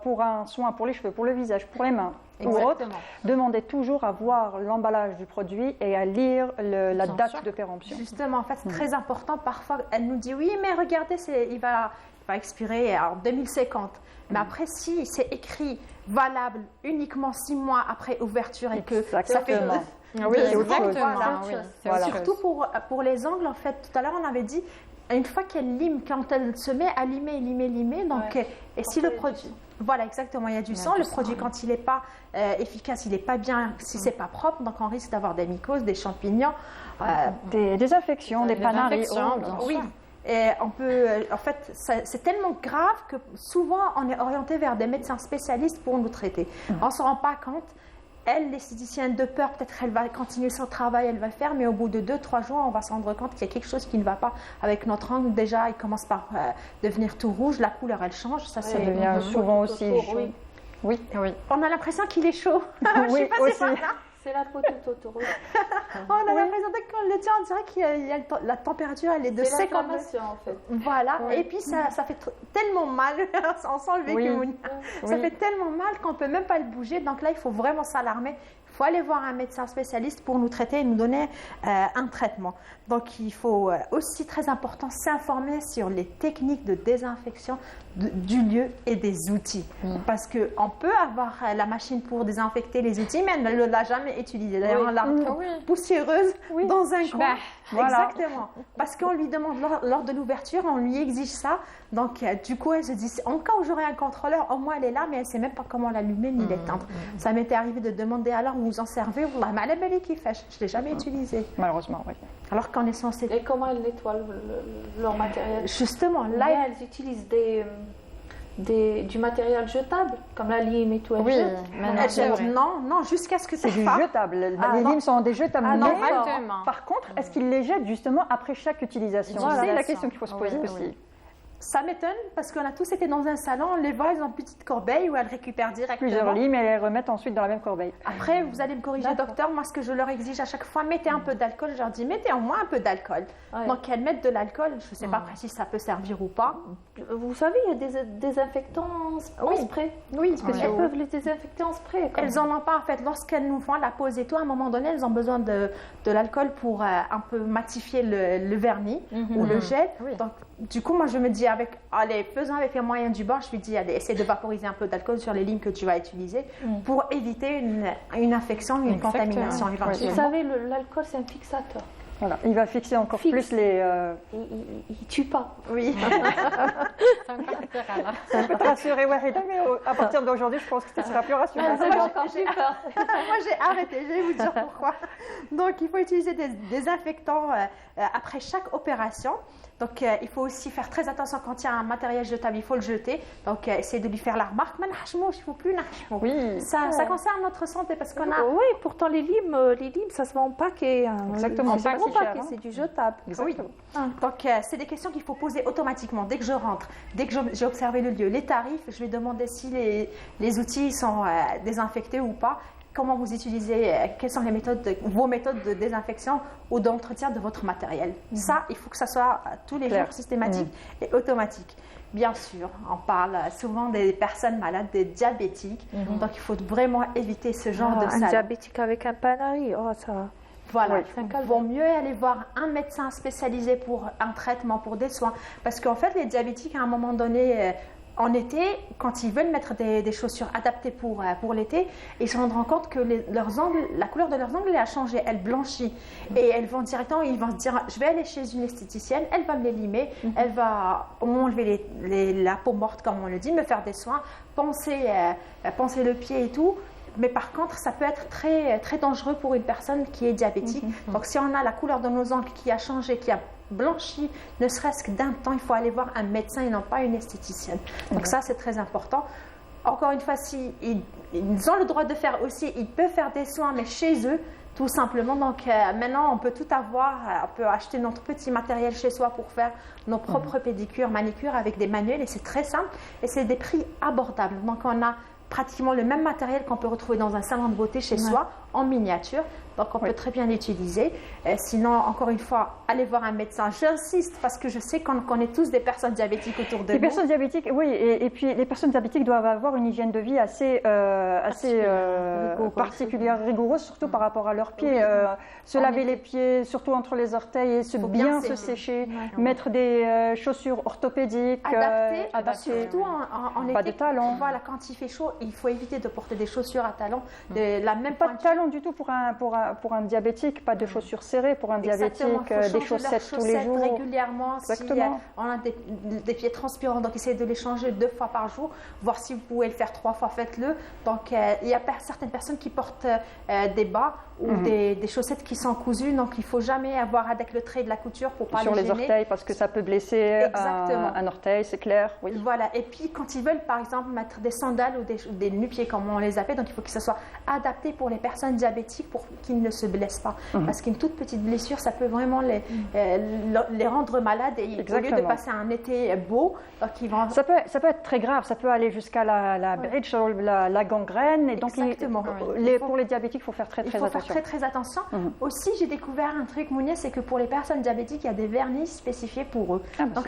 pour un soin pour les cheveux, pour le visage, pour les mains, ou autre, demandez toujours à voir l'emballage du produit et à lire la date de péremption. Justement, en fait, c'est très important. Parfois, elle nous dit, oui, mais regardez, il va expirer en 2050. Mais après, si c'est écrit valable uniquement 6 mois après ouverture et que ça fait... Oui, exactement. Voilà. Surtout pour les ongles, en fait, tout à l'heure, on avait dit, une fois qu'elle lime, quand elle se met à limer, donc, et si le produit... Voilà, exactement, il y a du sang. Le produit, quand il n'est pas efficace, il n'est pas bien, si ce n'est pas propre, donc on risque d'avoir des mycoses, des champignons. Des infections, des panaries. Oui, et on peut, en fait, c'est tellement grave que souvent, on est orienté vers des médecins spécialistes pour nous traiter. On ne se rend pas compte. Elle, l'esthéticienne de peur, peut-être elle va continuer son travail, elle va le faire, mais au bout de 2-3 jours, on va se rendre compte qu'il y a quelque chose qui ne va pas avec notre ongle. Déjà, il commence par devenir tout rouge, la couleur, elle change. Ça devient souvent aussi chaud. Oui. On a l'impression qu'il est chaud. Oui, aussi. C'est la peau tout autour. On a l'impression que quand on le tient, on dirait qu'il y a la température, elle est de 50 degrés. En fait. Voilà, et puis ça fait tellement mal, on sent le vécu. Ça fait tellement mal qu'on ne peut même pas le bouger. Donc là, il faut vraiment s'alarmer. Il faut aller voir un médecin spécialiste pour nous traiter et nous donner un traitement. Donc il faut aussi, très important, s'informer sur les techniques de désinfection du lieu et des outils. Parce qu'on peut avoir la machine pour désinfecter les outils, mais elle ne l'a jamais utilisée. D'ailleurs, on la trouve poussiéreuse dans un coin. Voilà. Exactement. Parce qu'on lui demande lors de l'ouverture, on lui exige ça. Donc du coup, elle se dit, en cas où j'aurai un contrôleur, au moins elle est là, mais elle ne sait même pas comment l'allumer ni l'éteindre. Ça m'était arrivé de demander, alors vous en servez? Je ne l'ai jamais utilisé. Malheureusement, oui. Alors qu'on est censé... Et comment elles nettoient leur matériel? Justement, là... elles utilisent du matériel jetable, comme la lime et tout. Non, jusqu'à ce que ça fasse. C'est du jetable. Les limes sont des jetables. Par contre, est-ce qu'ils les jettent justement après chaque utilisation? C'est la question qu'il faut se poser aussi. Ça m'étonne parce qu'on a tous été dans un salon, on les voit, ils ont une petite corbeille où elles récupèrent directement. Plusieurs limes et elles remettent ensuite dans la même corbeille. Après, vous allez me corriger, docteur, moi ce que je leur exige à chaque fois, mettez un peu d'alcool, je leur dis mettez au moins un peu d'alcool. Ouais. Donc elles mettent de l'alcool, je ne sais pas si ça peut servir ou pas. Vous savez, il y a des désinfectants en spray. Oui, elles peuvent les désinfecter en spray. Elles n'en ont pas en fait. Lorsqu'elles nous font la pose et tout, à un moment donné, elles ont besoin de l'alcool pour un peu matifier le vernis ou le gel. Oui. Donc, du coup, moi je me dis, faisons avec les moyens du bord, je lui dis, allez, essaie de vaporiser un peu d'alcool sur les lignes que tu vas utiliser pour éviter une infection, une contamination éventuelle. Vous savez, l'alcool c'est un fixateur. Voilà, il va fixer encore plus les... Il tue pas. Oui. Ça peut te rassurer, Wahida, mais à partir d'aujourd'hui, je pense que tu seras plus rassurée. Moi, j'ai arrêté, je vais vous dire pourquoi. Donc, il faut utiliser des désinfectants après chaque opération. Donc, il faut aussi faire très attention quand il y a un matériel jetable, il faut le jeter. Donc, essayez de lui faire la remarque. Il ne faut plus nahchmou. Oui. Ça concerne notre santé parce qu'on a... Oui, pourtant les limes, ça se vend en paquet. Exactement, c'est pas gros paquet, c'est du jetable. Exactement. Oui. Donc, c'est des questions qu'il faut poser automatiquement. Dès que je rentre, dès que j'ai observé le lieu, les tarifs, je vais demander si les outils sont désinfectés ou pas. Comment vous utilisez, quelles sont vos méthodes de désinfection ou d'entretien de votre matériel. Ça, il faut que ça soit tous les jours systématique et automatique. Bien sûr, on parle souvent des personnes malades, des diabétiques. Donc, il faut vraiment éviter ce genre de salon. Un diabétique avec un panari, ça... Voilà, il vaut mieux aller voir un médecin spécialisé pour un traitement, pour des soins. Parce qu'en fait, les diabétiques, à un moment donné... En été, quand ils veulent mettre des chaussures adaptées pour l'été, ils se rendront compte que la couleur de leurs ongles a changé, elle blanchit. Et ils vont se dire, je vais aller chez une esthéticienne, elle va me les limer, elle va m'enlever la peau morte, comme on le dit, me faire des soins, poncer le pied et tout. Mais par contre, ça peut être très, très dangereux pour une personne qui est diabétique. Donc, si on a la couleur de nos ongles qui a changé, qui a blanchi, ne serait-ce que d'un temps, il faut aller voir un médecin et non pas une esthéticienne. Donc ça, c'est très important. Encore une fois, si ils ont le droit de faire aussi, ils peuvent faire des soins, mais chez eux, tout simplement. Donc maintenant, on peut tout avoir. On peut acheter notre petit matériel chez soi pour faire nos propres pédicures, manicures avec des manuels et c'est très simple. Et c'est des prix abordables. Donc on a pratiquement le même matériel qu'on peut retrouver dans un salon de beauté chez soi, en miniature. Donc, on peut très bien l'utiliser. Sinon, encore une fois, allez voir un médecin. J'insiste parce que je sais qu'on connaît tous des personnes diabétiques autour de nous. Les personnes diabétiques, oui. Et puis, les personnes diabétiques doivent avoir une hygiène de vie assez particulière, rigoureuse, surtout par rapport à leurs pieds. Se laver les pieds, surtout entre les orteils, et bien se sécher. Mettre des chaussures orthopédiques. Adaptées. Surtout en été. Pas de talons. Voilà, quand il fait chaud, il faut éviter de porter des chaussures à talons. Pas de talons du tout pour un diabétique, pas de chaussures serrées pour un diabétique, des chaussettes tous les jours. Régulièrement, si on a des pieds transpirants, donc essayez de les changer 2 fois par jour, voir si vous pouvez le faire 3 fois, faites-le. Donc il y a certaines personnes qui portent des bas ou des chaussettes qui sont cousues, donc il ne faut jamais avoir avec le trait de la couture pour pas sur les gêner. Orteils, parce que ça peut blesser un orteil, c'est clair. Oui. Voilà, et puis quand ils veulent par exemple mettre des sandales ou des nu-pieds comme on les appelle, donc il faut que ça soit adapté pour les personnes diabétiques pour qu'ils ne se blessent pas. Parce qu'une toute petite blessure, ça peut vraiment les rendre malades et au lieu de passer un été beau, donc ils vont... Ça peut être très grave, ça peut aller jusqu'à la bridge, la gangrène. Et donc pour les diabétiques, il faut faire très attention. Très attention. Aussi, j'ai découvert un truc, Mounia, c'est que pour les personnes diabétiques, il y a des vernis spécifiés pour eux. Donc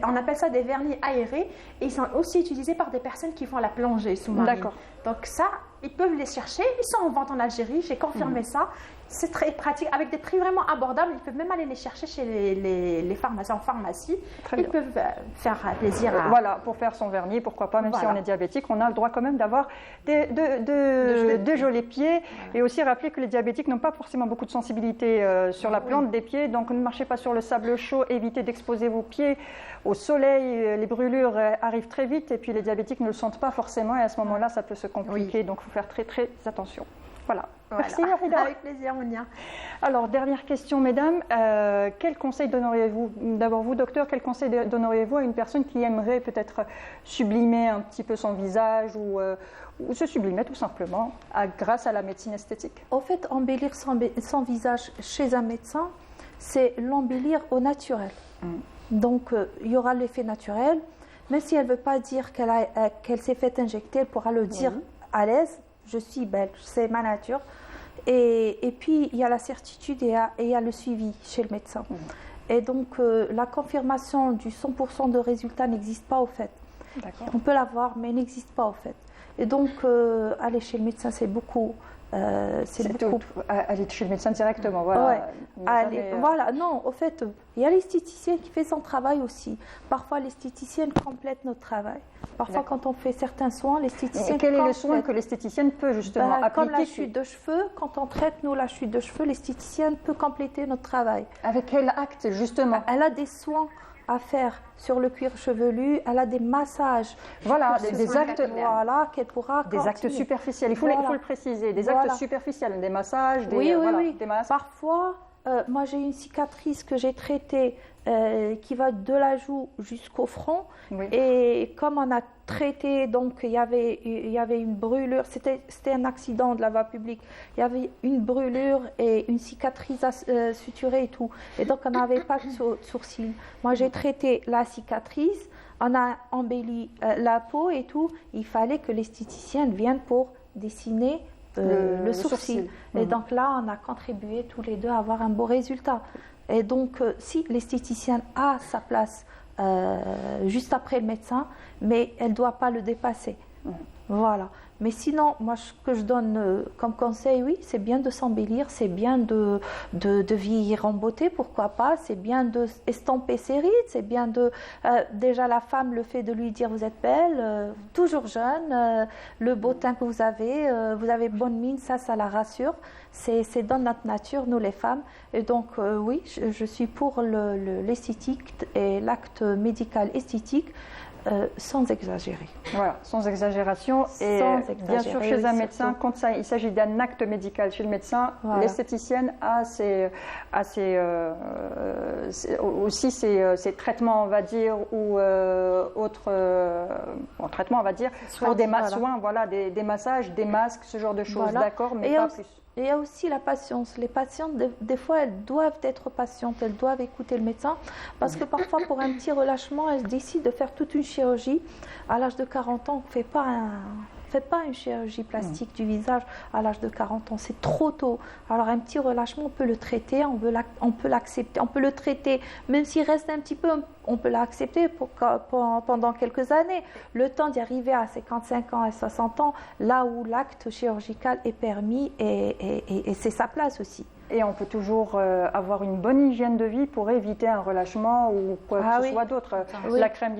on appelle ça des vernis aérés et ils sont aussi utilisés par des personnes qui font la plongée sous-marine. D'accord. Donc ça, ils peuvent les chercher. Ils sont en vente en Algérie, j'ai confirmé ça. C'est très pratique, avec des prix vraiment abordables. Ils peuvent même aller les chercher chez les pharmaciens en pharmacie. Ils peuvent faire plaisir à... Voilà, pour faire son vernis, pourquoi pas, même si on est diabétique, on a le droit quand même d'avoir de jolis pieds. Et aussi rappeler que les diabétiques n'ont pas forcément beaucoup de sensibilité sur la plante des pieds. Donc ne marchez pas sur le sable chaud, évitez d'exposer vos pieds au soleil. Les brûlures arrivent très vite et puis les diabétiques ne le sentent pas forcément et à ce moment-là, ça peut se compliquer. Donc il faut faire très attention. Voilà. Merci, Wahida. Avec plaisir, Mounia. Alors, dernière question, mesdames. Quel conseil donneriez-vous, d'abord vous, docteur, quel conseil donneriez-vous à une personne qui aimerait peut-être sublimer un petit peu son visage ou se sublimer tout simplement grâce à la médecine esthétique? En fait, embellir son visage chez un médecin, c'est l'embellir au naturel. Donc, il y aura l'effet naturel. Même si elle ne veut pas dire qu'elle s'est fait injecter, elle pourra le dire à l'aise. Je suis belle, c'est ma nature. Et puis, il y a la certitude et il y a le suivi chez le médecin. Et donc, la confirmation du 100% de résultat n'existe pas au fait. On peut l'avoir, mais elle n'existe pas au fait. Et donc, aller chez le médecin, c'est beaucoup. Aller chez le médecin directement, voilà. Voilà, non, au fait, il y a l'esthéticienne qui fait son travail aussi. Parfois, l'esthéticienne complète notre travail. Parfois, quand on fait certains soins, l'esthéticienne. Quel est le soin que l'esthéticienne peut justement appliquer? Comme la chute de cheveux, quand on traite, nous, la chute de cheveux, l'esthéticienne peut compléter notre travail. Avec quel acte, justement? Elle a des soins à faire sur le cuir chevelu, elle a des massages. Voilà, des actes, qu'elle pourra des actes superficiels, il faut le préciser, des actes superficiels, des massages, des masques. Parfois, moi j'ai une cicatrice que j'ai traitée qui va de la joue jusqu'au front, et comme on a traité, donc il y avait une brûlure, c'était un accident de la voie publique, il y avait une brûlure et une cicatrice suturée et tout, et donc on n'avait pas de sourcils. Moi j'ai traité la cicatrice, on a embelli la peau et tout, il fallait que l'esthéticienne vienne pour dessiner le sourcil. Et donc là, on a contribué tous les deux à avoir un beau résultat. Et donc, si l'esthéticienne a sa place juste après le médecin, mais elle ne doit pas le dépasser. Voilà. Mais sinon, moi, ce que je donne comme conseil, oui, c'est bien de s'embellir, c'est bien de vieillir en beauté, pourquoi pas, c'est bien d'estomper ses rides, c'est bien de... déjà, la femme, le fait de lui dire « vous êtes belle, toujours jeune, le beau teint que vous avez bonne mine », ça la rassure. C'est dans notre nature, nous les femmes. Et donc, oui, je suis pour l'esthétique et l'acte médical esthétique, sans exagérer. Voilà, sans exagération. Et bien sûr, chez un médecin, quand il s'agit d'un acte médical chez le médecin, l'esthéticienne a aussi ses traitements, on va dire, ou autres traitements, on va dire, pour des soins, voilà, des massages, des masques, ce genre de choses, d'accord, mais pas plus. Et il y a aussi la patience. Les patientes, des fois, elles doivent être patientes, elles doivent écouter le médecin, parce que parfois, pour un petit relâchement, elles décident de faire toute une chirurgie. À l'âge de 40 ans, on ne fait pas une chirurgie plastique du visage à l'âge de 40 ans, c'est trop tôt. Alors un petit relâchement, on peut le traiter, on peut l'accepter, on peut le traiter, même s'il reste un petit peu, on peut l'accepter pendant quelques années. Le temps d'y arriver à 55 ans et 60 ans, là où l'acte chirurgical est permis et c'est sa place aussi. Et on peut toujours avoir une bonne hygiène de vie pour éviter un relâchement ou quoi que ce soit d'autre. La crème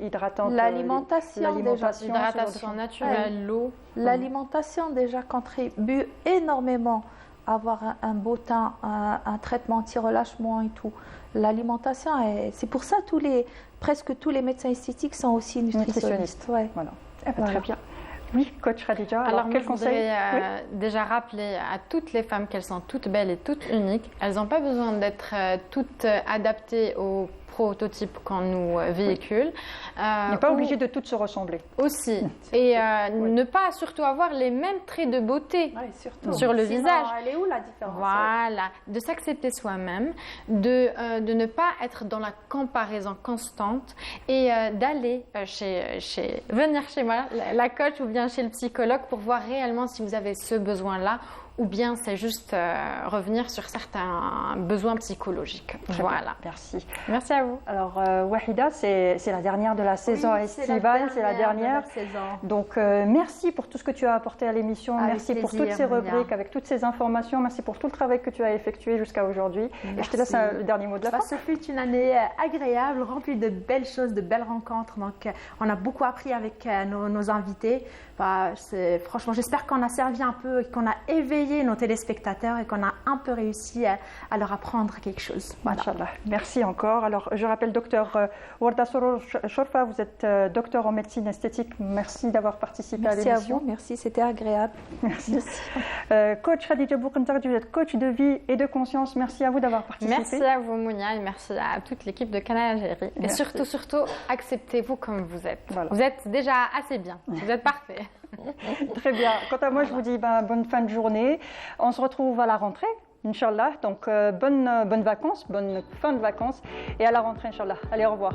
hydratante, l'alimentation, l'hydratation naturelle, l'eau. L'alimentation déjà contribue énormément à avoir un beau teint, un traitement anti-relâchement et tout. L'alimentation, c'est pour ça presque tous les médecins esthétiques sont aussi nutritionnistes. Voilà. Très bien. Oui, coach Khadija. Alors quel conseil? Déjà rappeler à toutes les femmes qu'elles sont toutes belles et toutes uniques. Elles n'ont pas besoin d'être toutes adaptées au prototype qu'on nous véhicule. On n'est pas obligé de toutes se ressembler. Aussi. Et ne pas surtout avoir les mêmes traits de beauté sur le visage. Elle est où la différence? Voilà. De s'accepter soi-même, de ne pas être dans la comparaison constante et d'aller venir chez moi, la coach ou bien chez le psychologue pour voir réellement si vous avez ce besoin-là ou bien c'est juste revenir sur certains besoins psychologiques. Voilà. Merci. Merci à vous. Alors, Wahida, c'est la dernière de la saison estivale, c'est la dernière. Donc, merci pour tout ce que tu as apporté à l'émission. Merci pour toutes ces rubriques, avec toutes ces informations. Merci pour tout le travail que tu as effectué jusqu'à aujourd'hui. Et je te laisse le dernier mot de la fin. Ce fut une année agréable, remplie de belles choses, de belles rencontres. Donc, on a beaucoup appris avec nos invités. Franchement, j'espère qu'on a servi un peu, qu'on a éveillé nos téléspectateurs et qu'on a un peu réussi à leur apprendre quelque chose. Voilà. Merci encore. Alors, je rappelle, docteur Warda Soror Chorfa, vous êtes docteur en médecine esthétique. Merci d'avoir participé à l'émission. Merci à vous, merci, c'était agréable. Merci. Coach Khadija Boukhentagh, vous êtes coach de vie et de conscience. Merci à vous d'avoir participé. Merci à vous, Mounia, et merci à toute l'équipe de Canal Algérie. Et surtout, acceptez-vous comme vous êtes. Voilà. Vous êtes déjà assez bien. Vous êtes parfait. Très bien. Quant à moi, je vous dis bonne fin de journée. On se retrouve à la rentrée Inch'Allah. Donc, bonnes vacances, bonne fin de vacances et à la rentrée, Inch'Allah. Allez, au revoir.